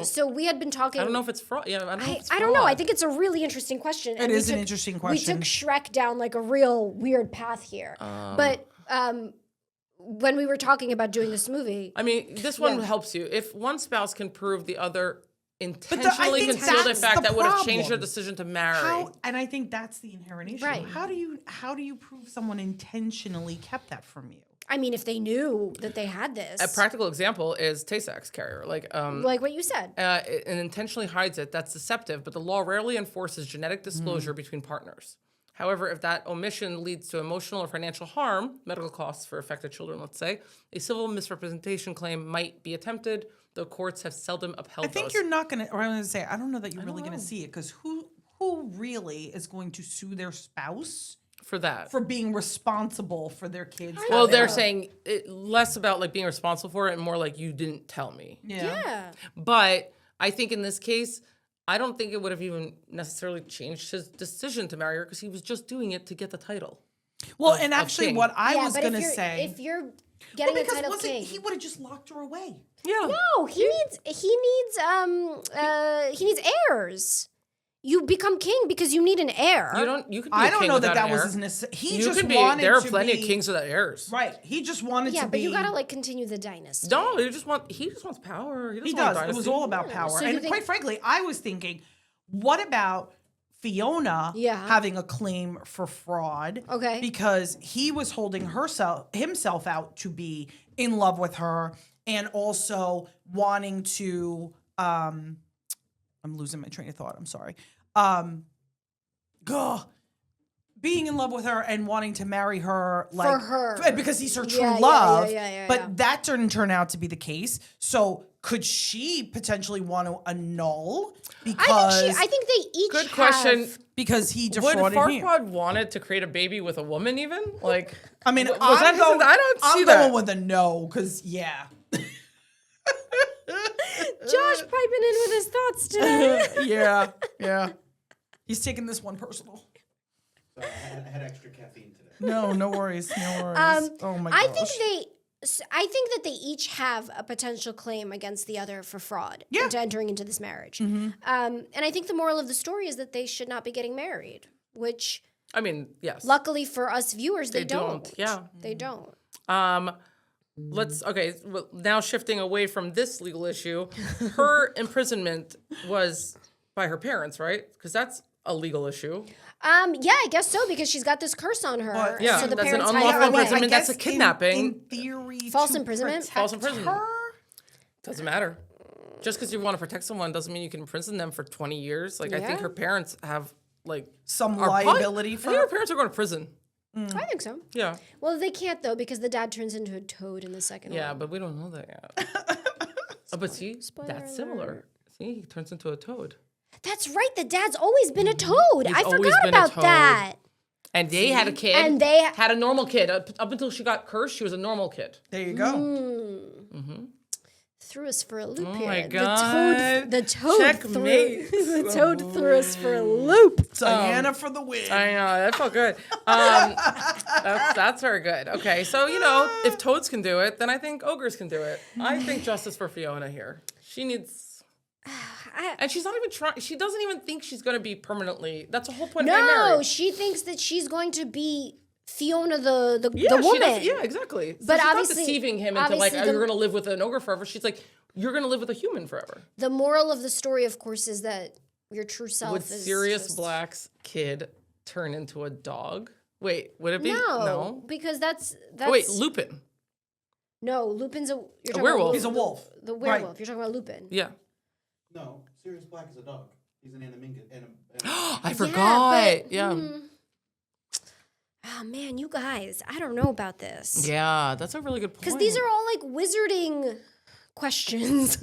So we had been talking. I don't know if it's fraud. Yeah, I don't know if it's fraud. I don't know. I think it's a really interesting question. It is an interesting question. We took Shrek down like a real weird path here. But when we were talking about doing this movie, I mean, this one helps you. If one spouse can prove the other intentionally concealed a that's fact the that would have changed their problem. decision to marry. And I think that's the inherent issue. Right. How do you prove someone intentionally kept that from you? I mean, if they knew that they had this, A practical example is Tay-Sachs carrier. Like what you said. and intentionally hides it, that's deceptive, but the law rarely enforces genetic disclosure between partners. However, if that omission leads to emotional or financial harm, medical costs for affected children, let's say, a civil misrepresentation claim might be attempted, though courts have seldom upheld I think those. you're not going to, or I'm going to say, I don't know that you're really going to see it, because who really is going to sue their spouse for that. for being responsible for their kids? Well, they're saying less about like being responsible for it and more like you didn't tell me. Yeah. But I think in this case, I don't think it would have even necessarily changed his decision to marry her because he was just doing it to get the title. Well, and actually king. what I Yeah, was but going to if say. if you're getting a title wasn't king, he would have just locked her away. Yeah. no, he needs heirs. You become king because you need an heir. You could be I a don't king know that without that an was heir. his necessity. He You just could be. wanted There are to plenty be, of kings without heirs. Right. He just wanted Yeah, to but be. you gotta like continue the dynasty. No, he just wants power. He doesn't does. want It was dynasty. all about power. So you And think- quite frankly, I was thinking, what about Fiona having a claim for fraud? Okay. Because he was holding himself out to be in love with her and also wanting to I'm losing my train of thought. I'm sorry. Being in love with her and wanting to marry her, like For her. because he's her true Yeah, yeah, love. yeah, But that didn't turn out to be the case. So could she potentially want to annul because I think they each Good have, question. because he Would defrauded him? Farquaad wanted to create a baby with a woman even? Like, I mean, was that his- I don't see I'm that. going with a no because Josh piping in with his thoughts today. yeah. He's taking this one personal. So I had extra caffeine today. No worries. Oh my gosh. I think I think that they each have a potential claim against the other for fraud into entering into this marriage. And I think the moral of the story is that they should not be getting married, which, I mean, yes. luckily for us viewers, they don't. Yeah. They don't. Now shifting away from this legal issue, her imprisonment was by her parents, right? Because that's a legal issue. Yeah, I guess so, because she's got this curse on her. Well, Yeah, so the that's an parents unlawful hide her away. imprisonment. That's a kidnapping. In theory, False to imprisonment? protect False imprisonment. her? Doesn't matter. Just because you want to protect someone doesn't mean you can imprison them for 20 years. Like, I think Yeah. her parents have, like... Some are probably- liability I for think her parents are going to prison. I think so. Yeah. Well, they can't, though, because the dad turns into a toad in the second Yeah, one. but we don't know that yet. But see, Spoiler that's similar. alert. See, he turns into a toad. That's right. The dad's always been a toad. He's I always forgot been a about toad. that. And they had a kid. And they- had a normal kid. Up until she got cursed, she was a normal kid. There you go. Threw us for a loop Oh here. my God. The toad Checkmate. threw the toad threw us for a loop. Diana for the win. I know, that felt good. That's very good. Okay, so, if toads can do it, then I think ogres can do it. I think justice for Fiona here. She needs... And she's not even trying... She doesn't even think she's going to be permanently... That's the whole point of getting No, married. she thinks that she's going to be Fiona the Yeah, woman. yeah, exactly. So But she's obviously- not deceiving him into like, obviously oh, the- you're going to live with an ogre forever. She's like, you're going to live with a human forever. The moral of the story, of course, is that your true self Would is Sirius just... Black's kid turn into a dog? Wait, would it be? No, because that's Oh, wait, Lupin. No, Lupin's a... You're talking werewolf. About He's a wolf. The werewolf. Right. You're talking about Lupin. Yeah. No, Sirius Black is a dog. He's an animingus. I forgot. but, Yeah. Oh, man, you guys. I don't know about this. Yeah, that's a really good point. Because these are all, like, wizarding questions.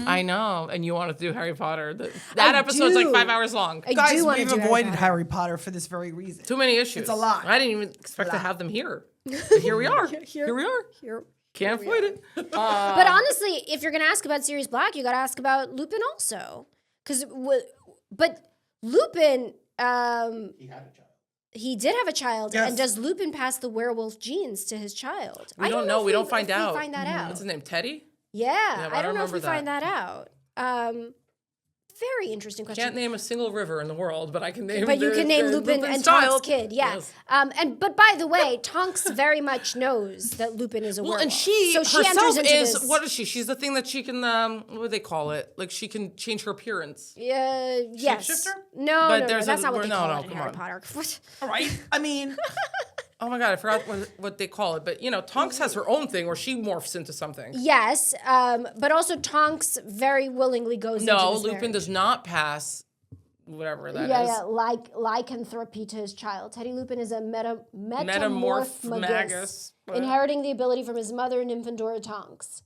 I know. And you want to do Harry Potter. That episode's like do. 5 hours long. I Guys, do want to we've do avoided Potter. Harry Potter for this very reason. Too many issues. It's a lot. I didn't even expect to have them here. But here we are. Here we are. Here. Can't avoid it. But honestly, if you're going to ask about Sirius Black, you got to ask about Lupin also. But Lupin, He had a child. he did have a child. Yes. And does Lupin pass the werewolf genes to his child? We don't know. We don't find if out. We find that out. What's his name? Teddy? Yeah, but I I don't know if remember we find that out. Very interesting question. Can't name a single river in the world, but I can name. But you can name Lupin Lupin's and child. Tonk's kid, yeah. Yes. But by the way, Tonks very much knows that Lupin is a Well, werewolf. and she so she herself enters into is this, what is she? She's the thing that she can what do they call it? Like she can change her appearance. yes. Shapeshifter? No, But no, there's that's a- not what they no, call no, it in come Harry on. Potter. What? All right. I mean, Oh my god, I forgot what they call it. But Tonks has her own thing where she morphs into something. Yes, but also Tonks very willingly goes into No, this Lupin marriage. does not pass whatever that is. Yeah, like lycanthropy to his child. Teddy Lupin is a metamorph magus, What? inheriting the ability from his mother, Nymphadora Tonks.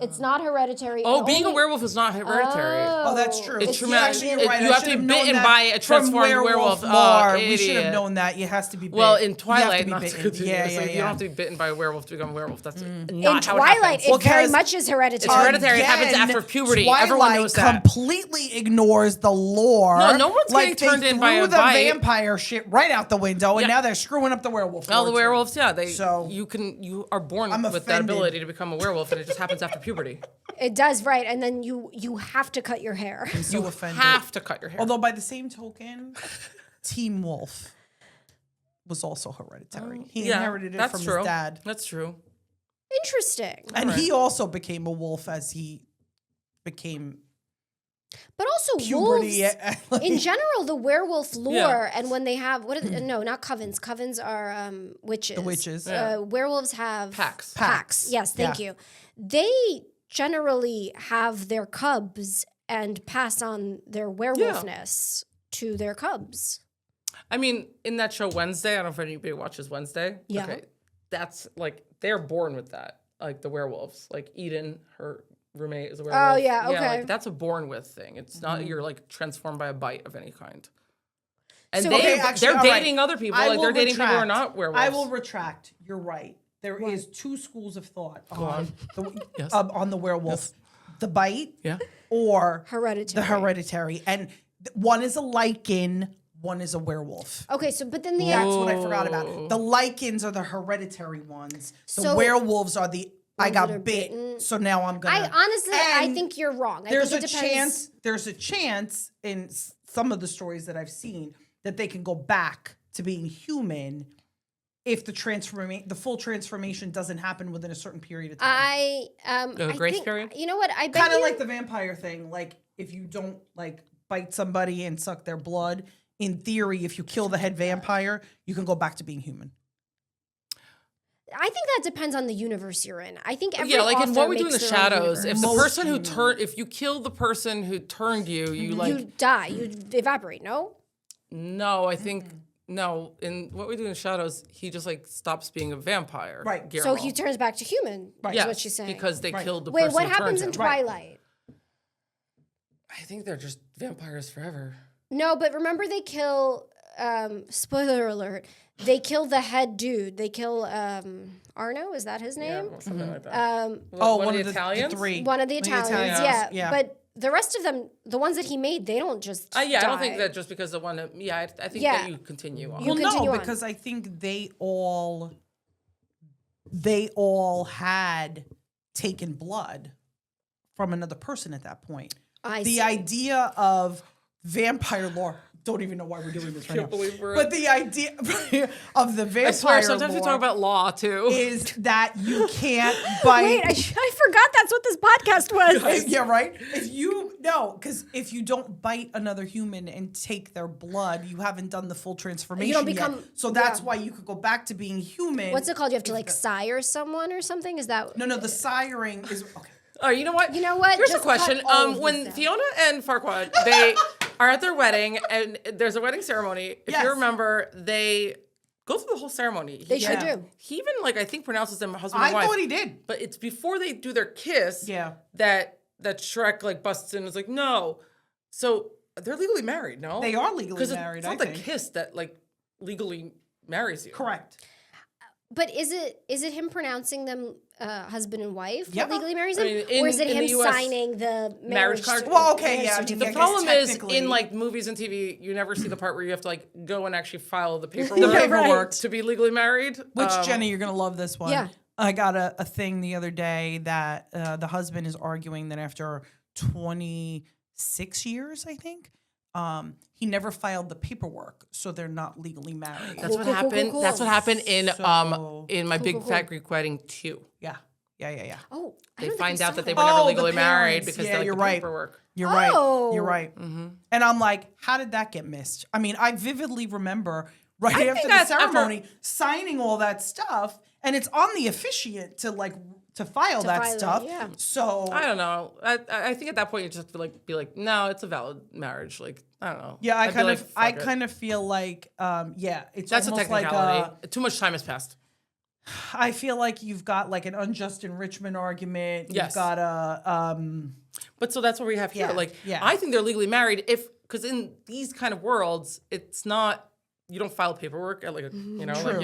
It's not hereditary. Oh, It being a only- werewolf is not hereditary. oh, that's true. It's You're traumatic. actually right. You I have should to be known bitten that by a from transformed werewolf. lore. Oh, We should have idiot. known that. You has to be bitten. Well, in You have to Twilight, be not to bitten. continue. Yeah, so yeah, you yeah. don't have to be bitten by a werewolf to become a werewolf. That's not In how Twilight, it happens. it very Because much is hereditary. It's hereditary. It happens Again, after puberty. Twilight Everyone knows that. completely ignores the lore. No one's like getting turned they in by threw a the bite. vampire shit right out the window, and Yeah. now they're screwing up the werewolf. All lore, the too. werewolves, yeah, So- you are born I'm with that offended. ability to become a werewolf, and it just happens after puberty. It does, right? And then you have to cut your hair. So offended. Have to cut your hair. Although by the same token, Team Wolf was also hereditary. He inherited it that's from true. his dad. That's true. Interesting. And he also became a wolf as he became But also puberty. wolves, in general, the werewolf lore, Yeah. and when they have no, not covens. Covens are witches. The witches. Yeah. Werewolves have Packs. Packs. Yes, thank you. They generally have their cubs and pass on their werewolfness to their cubs. I mean, in that show Wednesday, I don't know if anybody watches Wednesday. Yeah. Okay. That's like they're born with that. Like the werewolves. Like Eden, her roommate is a werewolf. Oh, yeah, okay. like, that's a born with thing. It's not you're like transformed by a bite of any kind. And So- they, Okay, actually, they're all right. dating other people. I Like will they're dating people who are retract. not werewolves. I will retract. You're right. There is two schools of thought on Yes. on the werewolf: the bite Yeah. or Hereditary. the hereditary. And one is a lichen, one is a werewolf. Okay, so but then the That's what I forgot about. The lichens are the hereditary ones. The So- werewolves are the I that are got bit, bitten. so now I'm gonna. I And think you're wrong. I there's think a it depends. chance. There's a chance in some of the stories that I've seen that they can go back to being human if the full transformation doesn't happen within a certain period of time. I grace think, period? You know what? I bet Kind of you, like the vampire thing. Like if you don't like bite somebody and suck their blood, in theory, if you kill the head vampire, you can go back to being human. I think that depends on the universe you're in. I think every Yeah, like in author What We Do in the makes their own Shadows, if universe. the Most person who human. if you kill the person who turned you, you like you die, you evaporate. No, no, I think no. In What We Do in the Shadows, he just like stops being a vampire. Right. so Guillermo. he turns back to human. Right, Yes, is what she's saying. because they killed the Wait, person what who happens turned in him. Twilight? I think they're just vampires forever. No, but remember they kill. Spoiler alert! They kill the head dude. They kill Arno. Is that his name? Or something like that. One of of the Italians? three. One of the Italians. Yeah. Yeah. But the rest of them, the ones that he made, they don't just. Yeah, I don't die. think that just because the one. I think Yeah. that you continue on. You Well, continue no, on. because I think they all had taken blood from another person at that point. I The see. idea of vampire lore. Don't even know why we're doing this right now. believe we're- But the idea of the vampire I swear, sometimes we lore talk about law too. is that you can't bite. Wait, I forgot that's what this podcast was. Yeah, right. Because if you don't bite another human and take their blood, you haven't done the full transformation become- yet. So that's yeah. why you could go back to being human. What's it called? You have to like sire someone or something? Is that? No, the siring is okay. Oh, you know what? You know what? Here's Just a question. cut all of When this out. Fiona and Farquaad, they are at their wedding, and there's a wedding ceremony. If Yes. you remember, they go through the whole ceremony. They sure Yeah. do. He even I think pronounces them husband I and wife. thought he did. But it's before they do their kiss. Yeah. That Shrek busts in and is like, no. So they're legally married, no? They are legally Because married, it's not I the think. kiss that legally marries you. Correct. But is it him pronouncing them husband and wife Yeah. that legally marries them, I mean, or is it in him the US signing the marriage card? Well, okay, marriage yeah, I mean, certificate? The I guess problem is technically- in movies and TV, you never see the part where you have to go and actually file the paperwork, The paperwork. to be legally married. Which, Jenny, you're going to love this one. Yeah. I got a thing the other day that the husband is arguing that after 26 years, I think, he never filed the paperwork, so they're not legally married. That's what Cool, cool, cool, happened. cool. That's what happened in So- in my Big cool, Fat cool. Greek Wedding 2. Yeah. Oh, I They don't think find I out saw that they that. were never Oh, the legally married parents. because Yeah, they you're the right. paperwork. You're Oh. right. You're right. And I'm like, how did that get missed? I mean, I vividly remember right think after the that's after- ceremony signing all that stuff, and it's on the officiant to file that file it, stuff. yeah. So I don't know. I think at that point you just have to be like, no, it's a valid marriage. I don't know. yeah, I'd be like, I fuck it. kind of feel like it's That's a almost technicality. Too much time has passed. I feel like you've got an unjust enrichment argument. Yes. You've got a But so that's what we have here. Yeah. I think they're legally married because in these kind of worlds, it's not, you don't file paperwork at you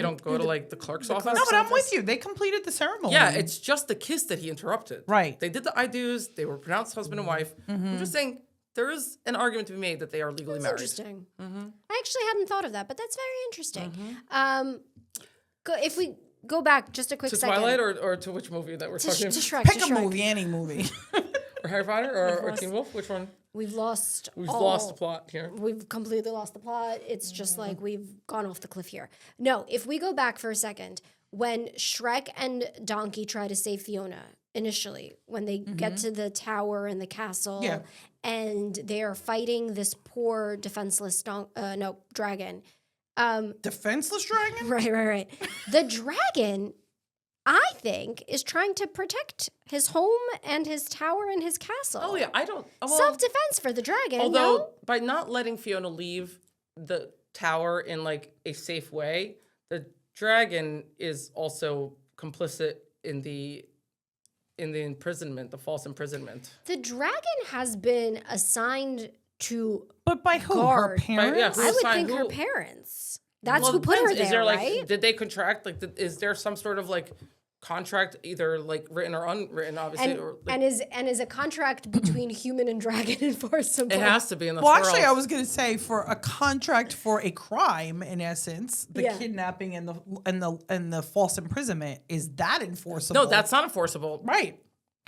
don't go to the clerk's office. no, but I'm with you. They completed the ceremony. Yeah, it's just the kiss that he interrupted. Right. They did the I do's. They were pronounced husband and wife. I'm just saying there is an argument to be made that they are legally That's married. interesting. I actually hadn't thought of that, but that's very interesting. If we go back just a quick To second. Twilight or to which movie that we're to talking Shrek. pick to a Shrek. movie, any movie. Or Harry Potter or Teen Wolf? Which one? We've lost. We've all- lost the plot here. We've completely lost the plot. It's just like we've gone off the cliff here. No, if we go back for a second, when Shrek and Donkey try to save Fiona initially, when they get to the tower and the castle, Yeah. and they are fighting this poor defenseless dragon. Defenseless dragon? Right. The dragon, I think, is trying to protect his home and his tower and his castle. Oh yeah, I don't. Well, Self-defense for the dragon. although no? by not letting Fiona leave the tower in a safe way, the dragon is also complicit in the imprisonment, the false imprisonment. The dragon has been assigned to But by who? Guard. Her parents? yeah, who I would assigned think her who? parents. That's Well, who it put her depends. there, Is there right? did they contract? Is there some sort of contract, either like written or unwritten, obviously. And, or, like, and is a contract between human and dragon enforceable? it has to be in the Well, actually, I was going to say for a contract for a crime, in essence, the Yeah. kidnapping and the false imprisonment, is that enforceable? No, that's not enforceable. right.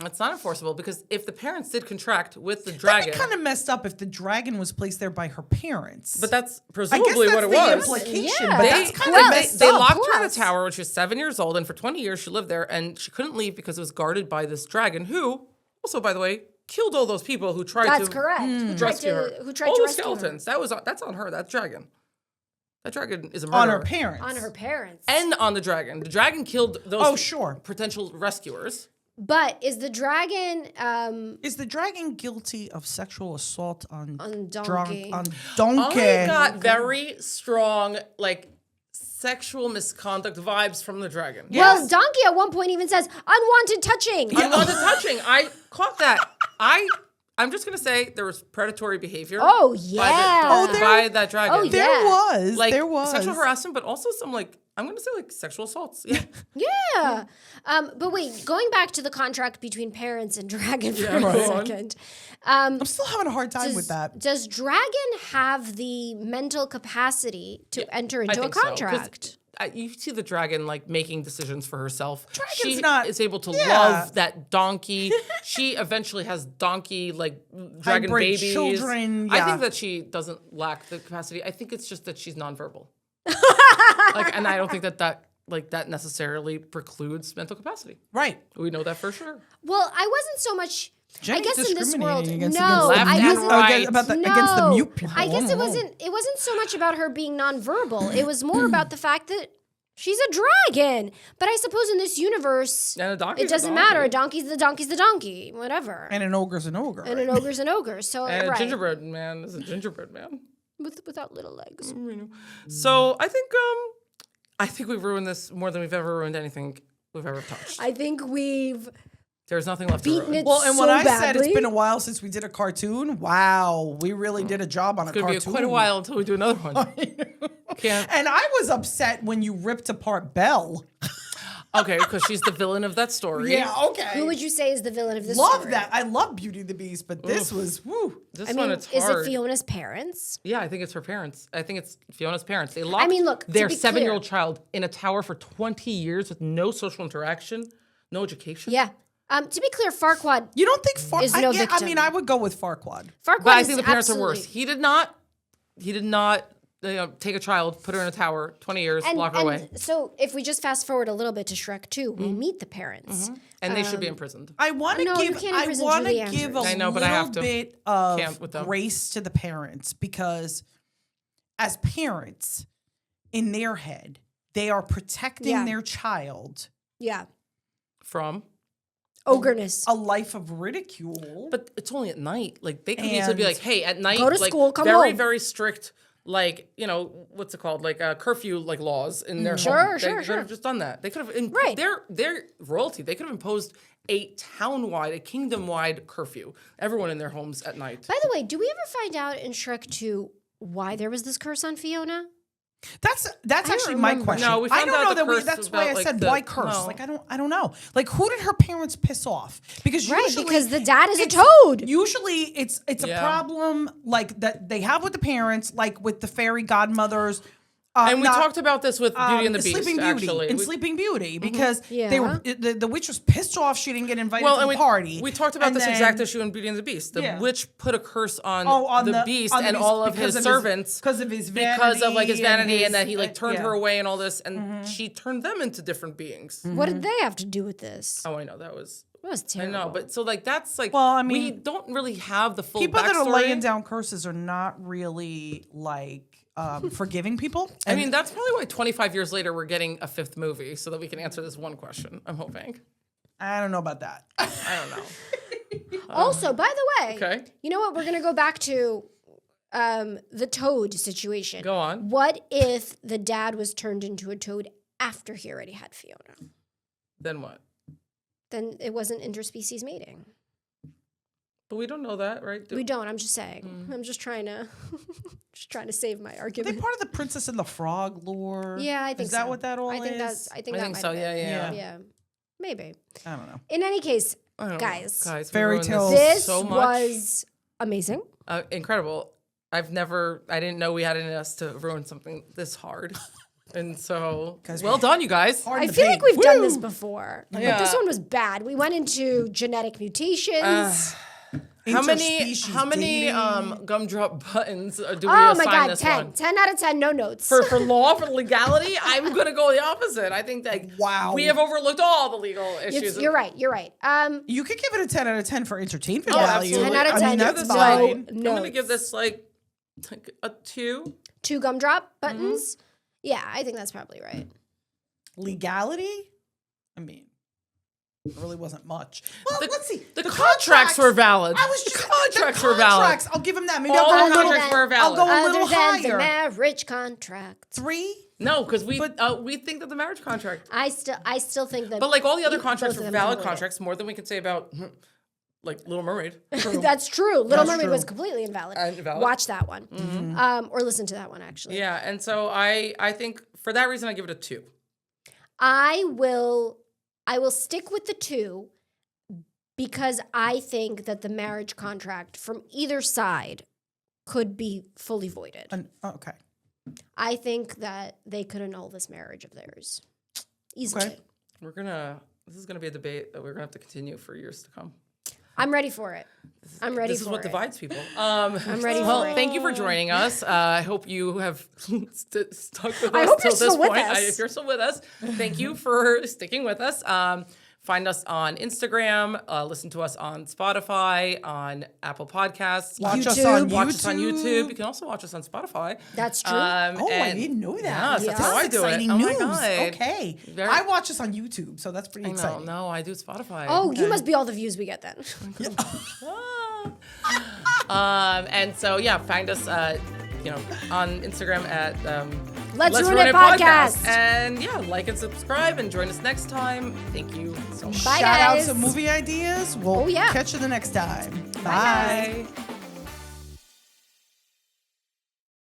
It's not enforceable because if the parents did contract with the That'd dragon, be kind of messed up if the dragon was placed there by her parents. but that's I guess presumably that's what it the was. implication, Yeah. but They, that's kind they- of messed they up. locked her in a Plus. tower when she was 7 years old, and for 20 years she lived there, and she couldn't leave because it was guarded by this dragon, who also, by the way, killed all those people who tried That's to correct. Who tried rescue her. to who tried all to the rescue her? skeletons. That's on her. That dragon. That dragon is a murderer. On her parents. On her parents. And on the dragon. The dragon killed those Oh, sure. potential rescuers. But is the dragon Is the dragon guilty of sexual assault on Donkey? on Donkey? I got very strong, like, sexual misconduct vibes from the dragon. Well, Donkey at one point even says unwanted touching. Unwanted touching. I caught that. I'm just gonna say there was predatory behavior. Oh, yeah. By that dragon. Oh, There yeah. was. Like there was. sexual harassment, but also some like I'm gonna say like sexual assaults. Yeah. Yeah. But wait, going back to the contract between parents and dragon for a go on. second. I'm still having a hard time with that. Does dragon have the mental capacity to enter into a think so, 'cause contract? you see the dragon like making decisions for herself. Dragon's she not- is able to yeah. love that donkey. She eventually has donkey like dragon Hybrid babies. children, I yeah. think that she doesn't lack the capacity. I think it's just that she's nonverbal. And I don't think that necessarily precludes mental capacity. Right. We know that for sure. Well, I wasn't so much. Jenny's I guess in this world, discriminating against- no, Left I and wasn't. right. Against the mute people. I guess don't it know. wasn't so much about her being nonverbal. It was more about the fact that she's a dragon. But I suppose in this universe, And a donkey's it doesn't a donkey. matter. A donkey's the donkey, whatever. And an ogre's an ogre. And an ogre's an ogre. So And right. a gingerbread man is a gingerbread man. Without little legs. So I think we've ruined this more than we've ever ruined anything we've ever touched. I think we've There's nothing left beaten to ruin. it Well, and so when I badly. said it's been a while since we did a cartoon, wow, we really did a job on a It's gonna cartoon. be quite a while until we do another one. Can't. And I was upset when you ripped apart Belle. Okay, because she's the villain of that story. Yeah, okay. Who would you say is the villain of this Love story? that. I love Beauty and the Beast, but this was woo. This I one, mean, it's is hard. it Fiona's parents? Yeah, I think it's her parents. I think it's Fiona's parents. They locked look, to their be 7-year-old clear- child in a tower for 20 years with no social interaction, no education. Yeah. To be clear, Farquaad. You don't think Is no I victim. mean, I would go with Farquaad. Farquaad But I is think the parents are absolutely- worse. He did not take a child, put her in a tower, 20 years, lock her away. So if we just fast forward a little bit to Shrek 2, we meet the parents. And they should be imprisoned. I want to No, you give. can't I imprison want to Julie give a Andrews. I know, but I have little to. bit Can't with of them. grace to the parents because, as parents, in their head, they are protecting Yeah. their child Yeah. From. Ogreness. a life of ridicule. But it's only at night. Like, they could easily be like, hey, at night, Go to like, school, come very, home. very strict, like, what's it called? Like, curfew, like, laws in their Sure, home. sure, They could sure. have just done that. They could have, Right. their royalty, they could have imposed a town-wide, a kingdom-wide curfew. Everyone in their homes at night. By the way, do we ever find out in Shrek 2 why there was this curse on Fiona? That's actually don't my remember. question. No, we I found don't out know the that we. curse That's why I about, like, said the- why curse. no. Like I don't know. Like who did her parents piss off? Because Right, usually because the dad is a toad. Usually it's a Yeah. problem like that they have with the parents, like with the fairy godmothers. And we talked about this with Beauty and the Beast, Sleeping Beauty, actually. in We- Sleeping Beauty, because Yeah. they were the witch was pissed off she didn't get invited Well, to and the party. we talked about And this then- exact issue in Beauty and the Beast. The Yeah. witch put a curse on, on the Beast on the and Beast all of because his servants because of his vanity, because of like his vanity and that he like his- turned yeah. her away and all this, and she turned them into different beings. What did they have to do with this? Oh, I know that was. That was I terrible. know, but so like that's like. Well, I we mean, don't really have the full People that are backstory. laying down curses are not really like forgiving people. I mean, that's probably why 25 years later we're getting a 5th movie so that we can answer this one question. I'm hoping. I don't know about that. I don't know. Also, by the way, Okay. you know what? We're going to go back to the toad situation. Go on. What if the dad was turned into a toad after he already had Fiona? Then what? Then it wasn't interspecies mating. But we don't know that, right? We don't. I'm just saying. I'm just trying to, save my Are they argument. part of the Princess and the Frog lore? Yeah, I think Is that so. what that all I think is? that's. I think I that think might so. be. Yeah. Yeah. Maybe. I don't know. In any case, I don't know. guys, we Fairy ruined tales. this so much. was amazing. Incredible. I didn't know we had it in us to ruin something this hard. And so, well done, you guys. I feel like we've done this before, but Yeah. this one was bad. We went into genetic mutations. How many Interspecies gumdrop buttons do we Oh assign my God, this 10. one? 10 out of 10, no notes. For law, for legality, I'm going to go the opposite. I think that Wow. we have overlooked all the legal issues. You're right. You could give it a 10 out of 10 for entertainment Oh, value. absolutely. 10 out of 10. I mean, that's no fine. I'm going to notes. give this like a 2. 2 gumdrop buttons. Yeah, I think that's probably right. Legality? I mean, it really wasn't much. Well, let's see. The contracts were valid. I was The just contracts were valid. contracts. I'll give him that. Maybe All I'll the go a little, contracts were valid. I'll go a Other little than the higher. marriage contract. 3? No, because we think that the marriage contract. I still think that. But like all the other both contracts of were them valid voided. contracts, more than we could say about like Little Mermaid. That's true. Little That's Mermaid true. was completely invalid. Invalid. Watch that one, or listen to that one actually. Yeah, and so I think for that reason I give it a 2. I will stick with the 2 because I think that the marriage contract from either side could be fully voided. Okay. I think that they could annul this marriage of theirs easily. Okay. This is gonna be a debate that we're gonna have to continue for years to come. I'm ready for it. I'm ready This for is what it. divides people. I'm ready Well, for it. thank you for joining us. I hope you have stuck with I us hope till you're this still with point. us. If you're still with us, thank you for sticking with us. Find us on Instagram. Listen to us on Spotify, on Apple Podcasts. Watch us YouTube. on Watch us on YouTube. YouTube. You can also watch us on Spotify. That's true. Oh, I didn't know that. Yes, that's how I do it. Exciting Oh my news. God. Okay. Very- I watch this on YouTube, so that's pretty No, exciting. no, I do Spotify. oh, you must be all the views we get then. And so yeah, find us on Instagram at Let's Ruin It Podcast. And yeah, like and subscribe and join us next time. Thank you so much. Bye, Shout out guys. to movie ideas. We'll Oh, yeah. catch you the next time. Bye.